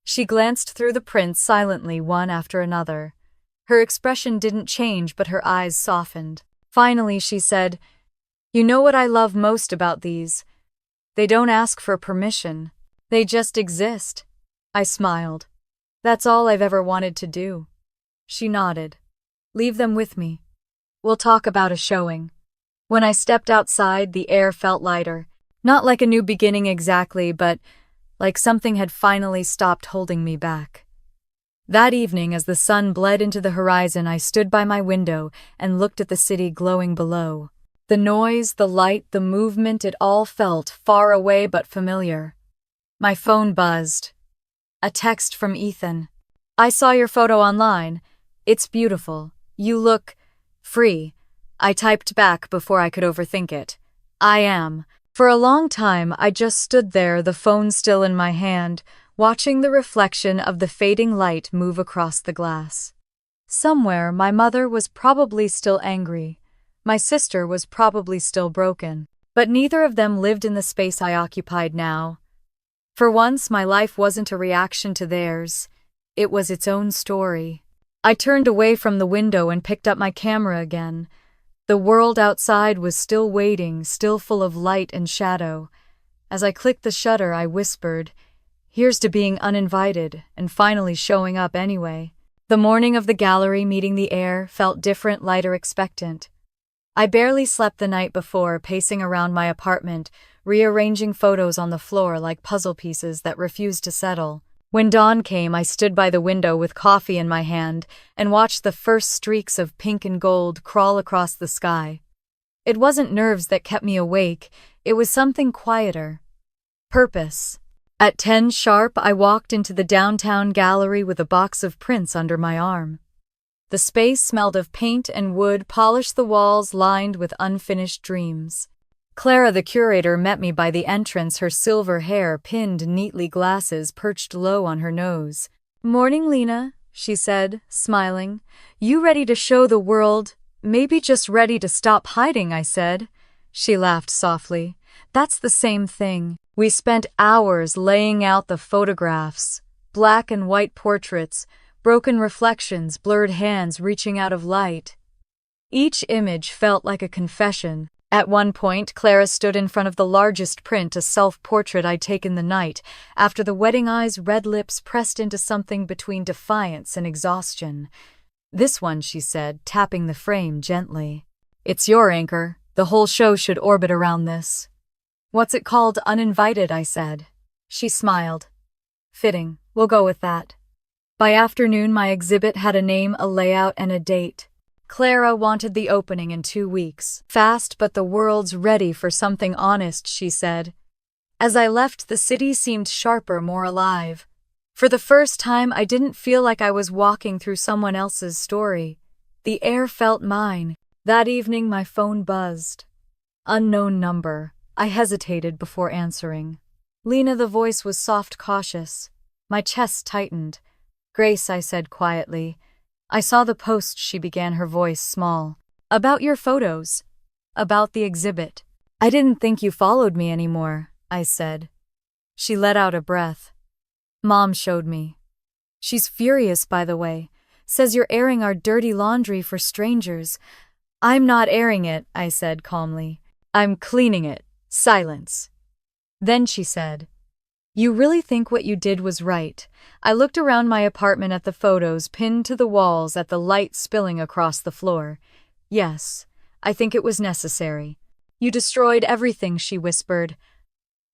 She glanced through the prints silently, one after another. Her expression didn't change, but her eyes softened. Finally, she said, "You know what I love most about these? They don't ask for permission. They just exist." I smiled. "That's all I've ever wanted to do." She nodded. "Leave them with me. We'll talk about a showing." When I stepped outside, the air felt lighter. Not like a new beginning exactly, but like something had finally stopped holding me back. That evening, as the sun bled into the horizon, I stood by my window and looked at the city glowing below. The noise, the light, the movement, it all felt far away but familiar. My phone buzzed. A text from Ethan. "I saw your photo online. It's beautiful. You look free." I typed back before I could overthink it. "I am." For a long time, I just stood there, the phone still in my hand, watching the reflection of the fading light move across the glass. Somewhere, my mother was probably still angry. My sister was probably still broken. But neither of them lived in the space I occupied now. For once, my life wasn't a reaction to theirs. It was its own story. I turned away from the window and picked up my camera again. The world outside was still waiting, still full of light and shadow. As I clicked the shutter, I whispered, "Here's to being uninvited and finally showing up anyway." The morning of the gallery meeting, the air felt different, lighter, expectant. I barely slept the night before, pacing around my apartment, rearranging photos on the floor like puzzle pieces that refused to settle. When dawn came, I stood by the window with coffee in my hand and watched the first streaks of pink and gold crawl across the sky. It wasn't nerves that kept me awake, it was something quieter. Purpose. At 10 sharp, I walked into the downtown gallery with a box of prints under my arm. The space smelled of paint and wood, polished the walls lined with unfinished dreams. Clara, the curator, met me by the entrance, her silver hair pinned neatly, glasses perched low on her nose. "Morning, Lena," she said, smiling. "You ready to show the world? Maybe just ready to stop hiding," I said. She laughed softly. "That's the same thing." We spent hours laying out the photographs, black and white portraits, broken reflections, blurred hands reaching out of light. Each image felt like a confession. At one point, Clara stood in front of the largest print, a self-portrait I'd taken the night after the wedding, eyes, red lips pressed into something between defiance and exhaustion. "This one," she said, tapping the frame gently. "It's your anchor. The whole show should orbit around this." "What's it called?" "Uninvited," I said. She smiled. "Fitting. We'll go with that." By afternoon, my exhibit had a name, a layout, and a date. Clara wanted the opening in 2 weeks. "Fast, but the world's ready for something honest," she said. As I left, the city seemed sharper, more alive. For the first time, I didn't feel like I was walking through someone else's story. The air felt mine. That evening, my phone buzzed. Unknown number. I hesitated before answering. "Lena," the voice was soft, cautious. My chest tightened. "Grace," I said quietly. "I saw the post," she began, her voice small. "About your photos. About the exhibit." I didn't think you followed me anymore, I said. She let out a breath. Mom showed me. She's furious, by the way. Says you're airing our dirty laundry for strangers. I'm not airing it, I said calmly. I'm cleaning it. Silence. Then she said, You really think what you did was right? I looked around my apartment at the photos pinned to the walls, at the light spilling across the floor. Yes, I think it was necessary. You destroyed everything, she whispered.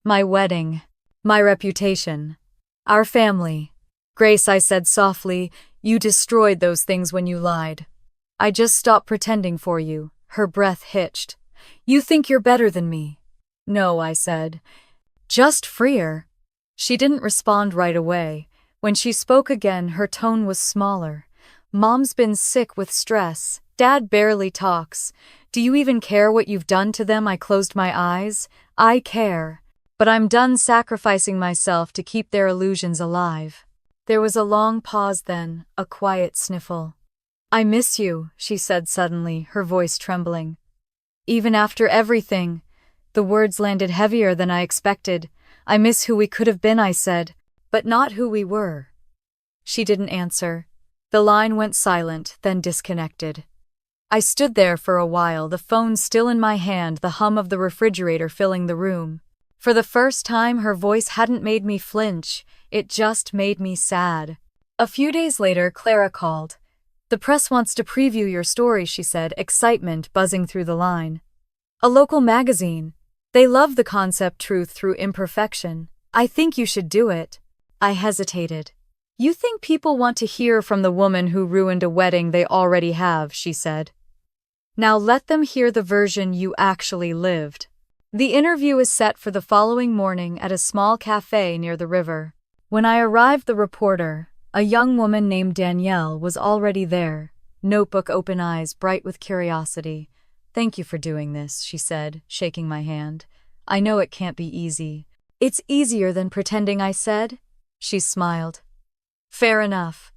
My wedding. My reputation. Our family. Grace, I said softly, you destroyed those things when you lied. I just stopped pretending for you. Her breath hitched. You think you're better than me. No, I said. Just freer. She didn't respond right away. When she spoke again, her tone was smaller. Mom's been sick with stress. Dad barely talks. Do you even care what you've done to them? I closed my eyes. I care. But I'm done sacrificing myself to keep their illusions alive. There was a long pause then, a quiet sniffle. I miss you, she said suddenly, her voice trembling. Even after everything. The words landed heavier than I expected. I miss who we could have been, I said, but not who we were. She didn't answer. The line went silent, then disconnected. I stood there for a while, the phone still in my hand, the hum of the refrigerator filling the room. For the first time, her voice hadn't made me flinch, it just made me sad. A few days later, Clara called. The press wants to preview your story, she said, excitement buzzing through the line. A local magazine. They love the concept truth through imperfection. I think you should do it. I hesitated. You think people want to hear from the woman who ruined a wedding they already have, she said. Now let them hear the version you actually lived. The interview is set for the following morning at a small cafe near the river. When I arrived, the reporter, a young woman named Danielle, was already there, notebook open, eyes bright with curiosity. Thank you for doing this, she said, shaking my hand. I know it can't be easy. It's easier than pretending, I said. She smiled. Fair enough.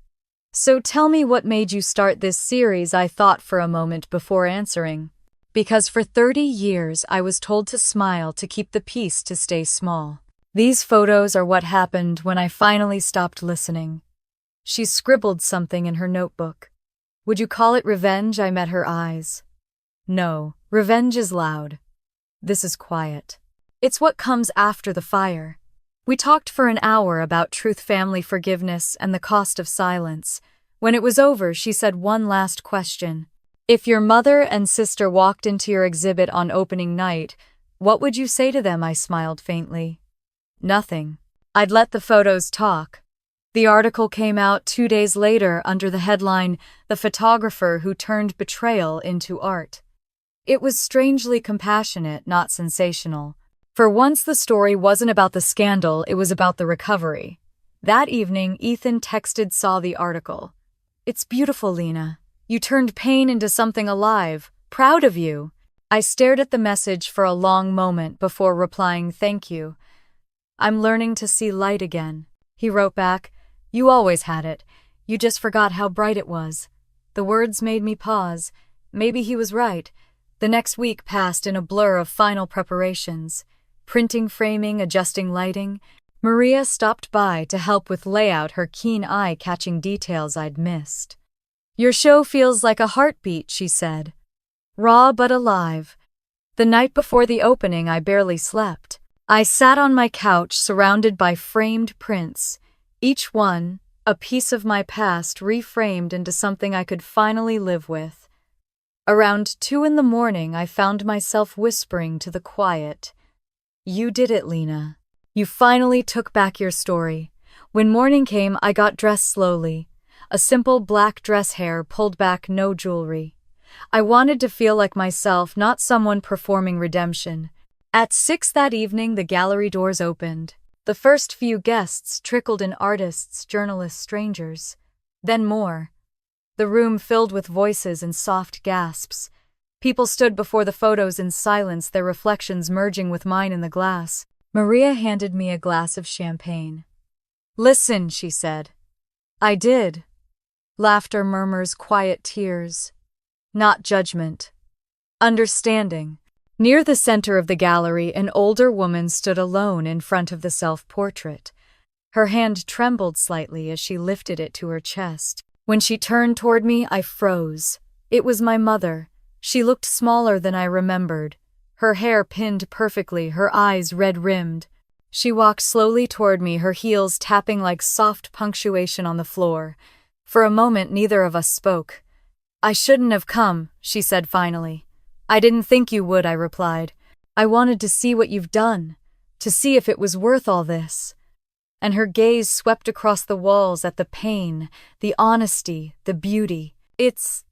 So tell me, what made you start this series? I thought for a moment before answering. Because for 30 years I was told to smile, to keep the peace, to stay small. These photos are what happened when I finally stopped listening. She scribbled something in her notebook. Would you call it revenge? I met her eyes. No, revenge is loud. This is quiet. It's what comes after the fire. We talked for an hour about truth, family, forgiveness, and the cost of silence. When it was over, she said one last question. If your mother and sister walked into your exhibit on opening night, what would you say to them? I smiled faintly. Nothing. I'd let the photos talk. The article came out 2 days later under the headline, The Photographer Who Turned Betrayal into Art. It was strangely compassionate, not sensational. For once, the story wasn't about the scandal, it was about the recovery. That evening, Ethan texted, saw the article. It's beautiful, Lena. You turned pain into something alive. Proud of you. I stared at the message for a long moment before replying, thank you. I'm learning to see light again. He wrote back, you always had it. You just forgot how bright it was. The words made me pause. Maybe he was right. The next week passed in a blur of final preparations. Printing, framing, adjusting lighting. Maria stopped by to help with layout, her keen eye catching details I'd missed. Your show feels like a heartbeat, she said. Raw but alive. The night before the opening, I barely slept. I sat on my couch surrounded by framed prints, each one a piece of my past reframed into something I could finally live with. Around 2 a.m, I found myself whispering to the quiet, You did it, Lena. You finally took back your story. When morning came, I got dressed slowly. A simple black dress, hair pulled back, no jewelry. I wanted to feel like myself, not someone performing redemption. At 6 that evening, the gallery doors opened. The first few guests trickled in, artists, journalists, strangers. Then more. The room filled with voices and soft gasps. People stood before the photos in silence, their reflections merging with mine in the glass. Maria handed me a glass of champagne. Listen, she said. I did. Laughter, murmurs, quiet tears. Not judgment. Understanding. Near the center of the gallery, an older woman stood alone in front of the self-portrait. Her hand trembled slightly as she lifted it to her chest. When she turned toward me, I froze. It was my mother. She looked smaller than I remembered. Her hair pinned perfectly, her eyes red-rimmed. She walked slowly toward me, her heels tapping like soft punctuation on the floor. For a moment, neither of us spoke. "I shouldn't have come," she said finally. "I didn't think you would," I replied. "I wanted to see what you've done, to see if it was worth all this." And her gaze swept across the walls at the pain, the honesty, the beauty. "It's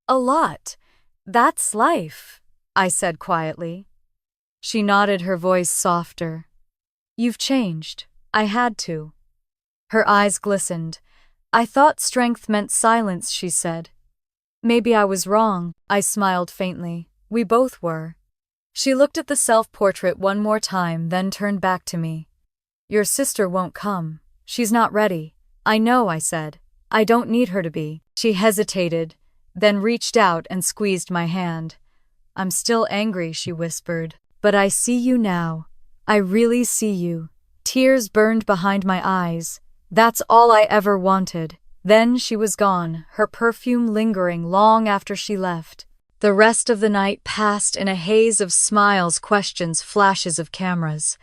a lot. That's life," I said quietly. She nodded, her voice softer. "You've changed. I had to." Her eyes glistened. "I thought strength meant silence," she said. "Maybe I was wrong." I smiled faintly. We both were. She looked at the self-portrait one more time, then turned back to me. "Your sister won't come. She's not ready." "I know," I said. "I don't need her to be." She hesitated, then reached out and squeezed my hand. "I'm still angry," she whispered. "But I see you now. I really see you." Tears burned behind my eyes. That's all I ever wanted. Then she was gone, her perfume lingering long after she left. The rest of the night passed in a haze of smiles, questions, flashes of cameras.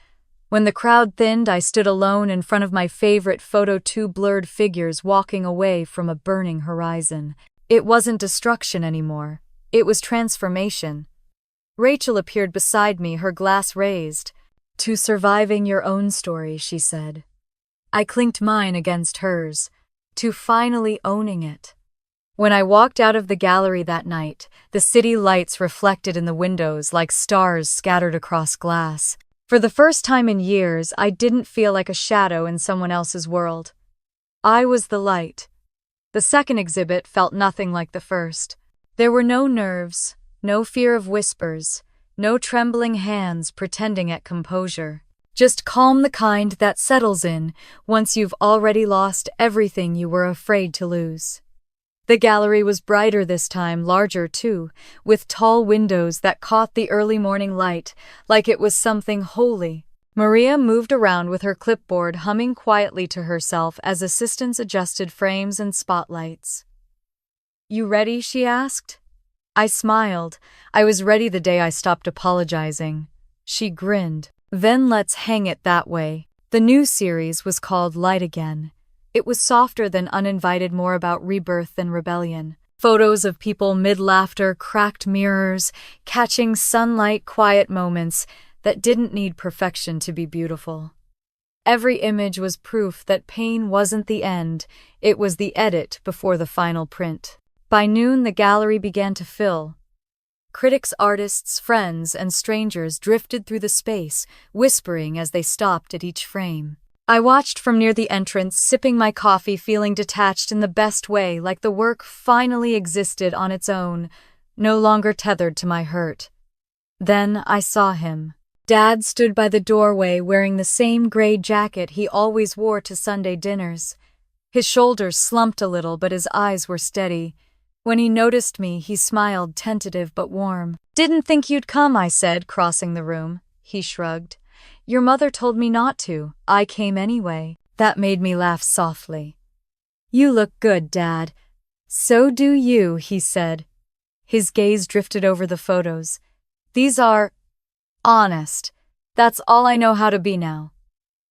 When the crowd thinned, I stood alone in front of my favorite photo, two blurred figures walking away from a burning horizon. It wasn't destruction anymore. It was transformation. Rachel appeared beside me, her glass raised. "To surviving your own story," she said. I clinked mine against hers. "To finally owning it." When I walked out of the gallery that night, the city lights reflected in the windows like stars scattered across glass. For the first time in years, I didn't feel like a shadow in someone else's world. I was the light. The second exhibit felt nothing like the first. There were no nerves, no fear of whispers, no trembling hands pretending at composure. Just calm, the kind that settles in once you've already lost everything you were afraid to lose. The gallery was brighter this time, larger too, with tall windows that caught the early morning light like it was something holy. Maria moved around with her clipboard, humming quietly to herself as assistants adjusted frames and spotlights. "You ready?" she asked. I smiled. I was ready the day I stopped apologizing. She grinned. "Then let's hang it that way." The new series was called Light Again. It was softer than Uninvited, more about rebirth than rebellion. Photos of people mid-laughter, cracked mirrors, catching sunlight, quiet moments that didn't need perfection to be beautiful. Every image was proof that pain wasn't the end, it was the edit before the final print. By noon, the gallery began to fill. Critics, artists, friends, and strangers drifted through the space, whispering as they stopped at each frame. I watched from near the entrance, sipping my coffee, feeling detached in the best way, like the work finally existed on its own, no longer tethered to my hurt. Then I saw him. Dad stood by the doorway wearing the same gray jacket he always wore to Sunday dinners. His shoulders slumped a little, but his eyes were steady. When he noticed me, he smiled, tentative but warm. "Didn't think you'd come," I said, crossing the room. He shrugged. "Your mother told me not to. I came anyway." That made me laugh softly. "You look good, Dad." "So do you," he said. His gaze drifted over the photos. "These are honest. That's all I know how to be now."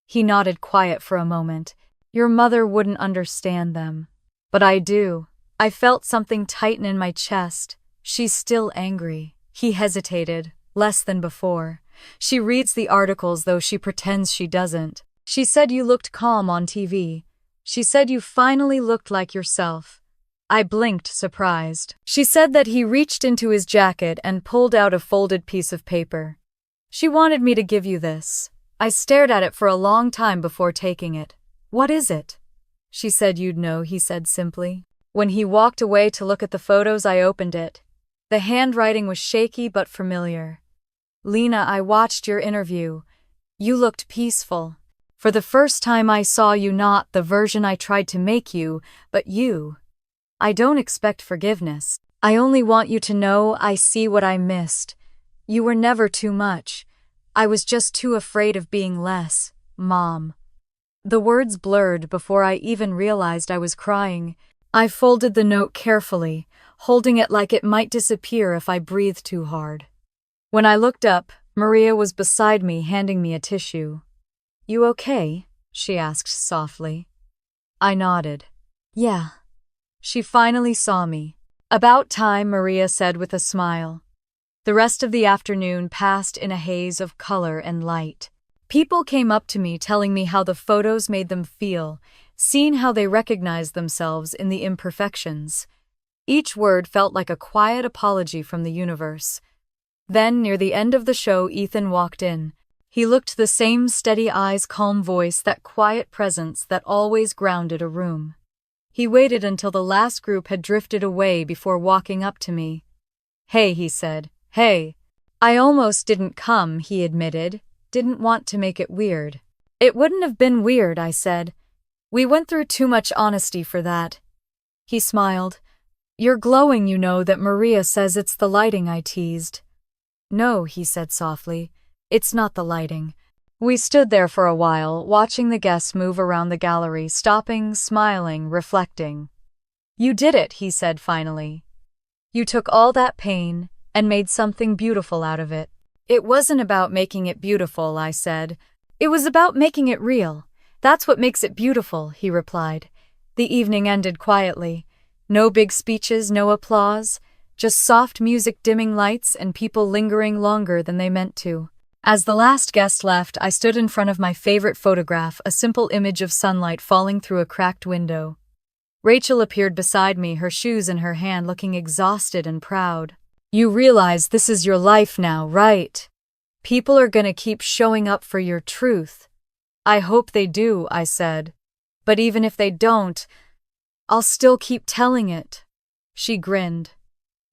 He nodded, quiet for a moment. "Your mother wouldn't understand them. But I do." I felt something tighten in my chest. "She's still angry." He hesitated, less than before. "She reads the articles, though she pretends she doesn't. She said you looked calm on TV. She said you finally looked like yourself." I blinked, surprised. She said that he reached into his jacket and pulled out a folded piece of paper. "She wanted me to give you this." I stared at it for a long time before taking it. "What is it?" "She said you'd know," he said simply. When he walked away to look at the photos, I opened it. The handwriting was shaky but familiar. "Lena, I watched your interview. You looked peaceful. For the first time I saw you, not the version I tried to make you, but you. I don't expect forgiveness. I only want you to know I see what I missed. You were never too much. I was just too afraid of being less, Mom. The words blurred before I even realized I was crying. I folded the note carefully, holding it like it might disappear if I breathed too hard. When I looked up, Maria was beside me, handing me a tissue. "You okay?" she asked softly. I nodded. "Yeah." She finally saw me. "About time," Maria said with a smile. The rest of the afternoon passed in a haze of color and light. People came up to me telling me how the photos made them feel, seeing how they recognized themselves in the imperfections. Each word felt like a quiet apology from the universe. Then, near the end of the show, Ethan walked in. He looked the same steady eyes, calm voice, that quiet presence that always grounded a room. He waited until the last group had drifted away before walking up to me. "Hey," he said. "Hey." "I almost didn't come," he admitted. "Didn't want to make it weird." "It wouldn't have been weird," I said. "We went through too much honesty for that." He smiled. "You're glowing, you know that Maria says it's the lighting," I teased. "No," he said softly. "It's not the lighting." We stood there for a while, watching the guests move around the gallery, stopping, smiling, reflecting. "You did it," he said finally. "You took all that pain and made something beautiful out of it." "It wasn't about making it beautiful," I said. "It was about making it real. That's what makes it beautiful," he replied. The evening ended quietly. No big speeches, no applause, just soft music, dimming lights, and people lingering longer than they meant to. As the last guest left, I stood in front of my favorite photograph, a simple image of sunlight falling through a cracked window. Rachel appeared beside me, her shoes in her hand, looking exhausted and proud. "You realize this is your life now, right? People are gonna keep showing up for your truth." "I hope they do," I said. "But even if they don't, I'll still keep telling it." She grinned.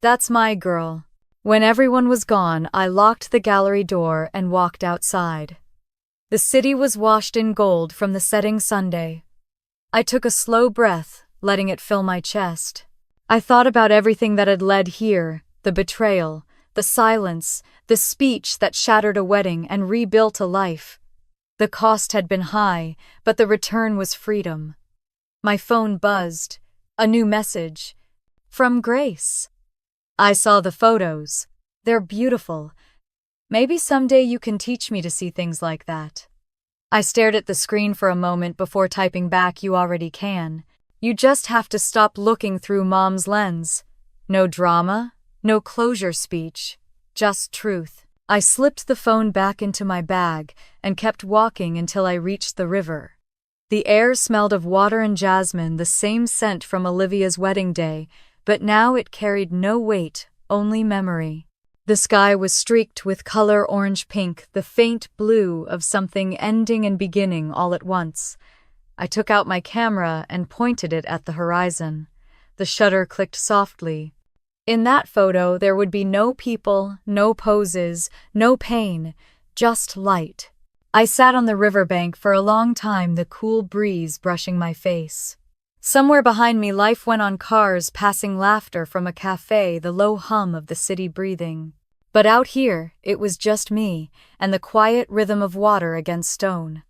"That's my girl." When everyone was gone, I locked the gallery door and walked outside. The city was washed in gold from the setting sun. I took a slow breath, letting it fill my chest. I thought about everything that had led here, the betrayal, the silence, the speech that shattered a wedding and rebuilt a life. The cost had been high, but the return was freedom. My phone buzzed. A new message. From Grace. I saw the photos. They're beautiful. Maybe someday you can teach me to see things like that. I stared at the screen for a moment before typing back, "You already can. You just have to stop looking through Mom's lens." No drama, no closure speech, just truth. I slipped the phone back into my bag and kept walking until I reached the river. The air smelled of water and jasmine, the same scent from Olivia's wedding day, but now it carried no weight, only memory. The sky was streaked with color orange-pink, the faint blue of something ending and beginning all at once. I took out my camera and pointed it at the horizon. The shutter clicked softly. In that photo, there would be no people, no poses, no pain, just light. I sat on the riverbank for a long time, the cool breeze brushing my face. Somewhere behind me, life went on, cars passing, laughter from a cafe, the low hum of the city breathing. But out here, it was just me and the quiet rhythm of water against stone.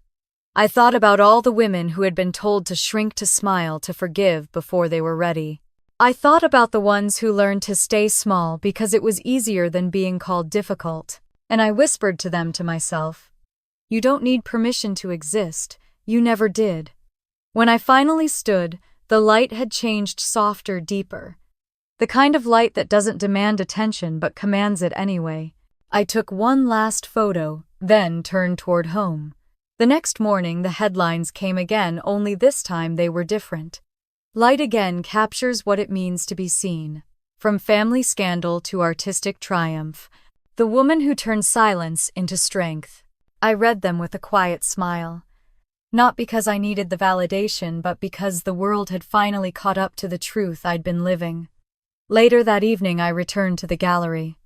I thought about all the women who had been told to shrink, to smile, to forgive before they were ready. I thought about the ones who learned to stay small because it was easier than being called difficult. And I whispered to them, to myself, "You don't need permission to exist. You never did." When I finally stood, the light had changed, softer, deeper. The kind of light that doesn't demand attention but commands it anyway. I took one last photo, then turned toward home. The next morning, the headlines came again, only this time they were different. Light again captures what it means to be seen. From family scandal to artistic triumph. The woman who turned silence into strength. I read them with a quiet smile. Not because I needed the validation, but because the world had finally caught up to the truth I'd been living. Later that evening, I returned to the gallery.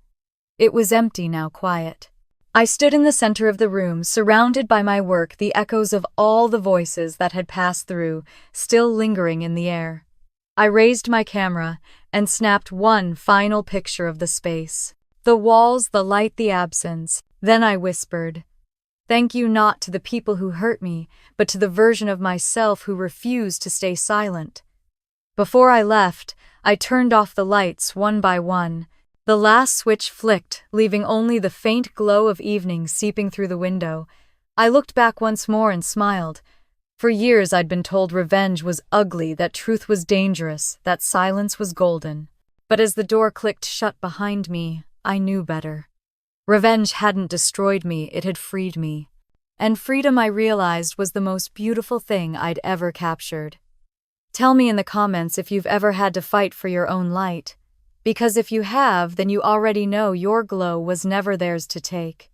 It was empty now, quiet. I stood in the center of the room, surrounded by my work, the echoes of all the voices that had passed through, still lingering in the air. I raised my camera and snapped one final picture of the space. The walls, the light, the absence. Then I whispered, "Thank you not to the people who hurt me, but to the version of myself who refused to stay silent." Before I left, I turned off the lights one by one. The last switch flicked, leaving only the faint glow of evening seeping through the window. I looked back once more and smiled. For years I'd been told revenge was ugly, that truth was dangerous, that silence was golden. But as the door clicked shut behind me, I knew better. Revenge hadn't destroyed me, it had freed me. And freedom, I realized, was the most beautiful thing I'd ever captured. Tell me in the comments if you've ever had to fight for your own light. Because if you have, then you already know your glow was never theirs to take.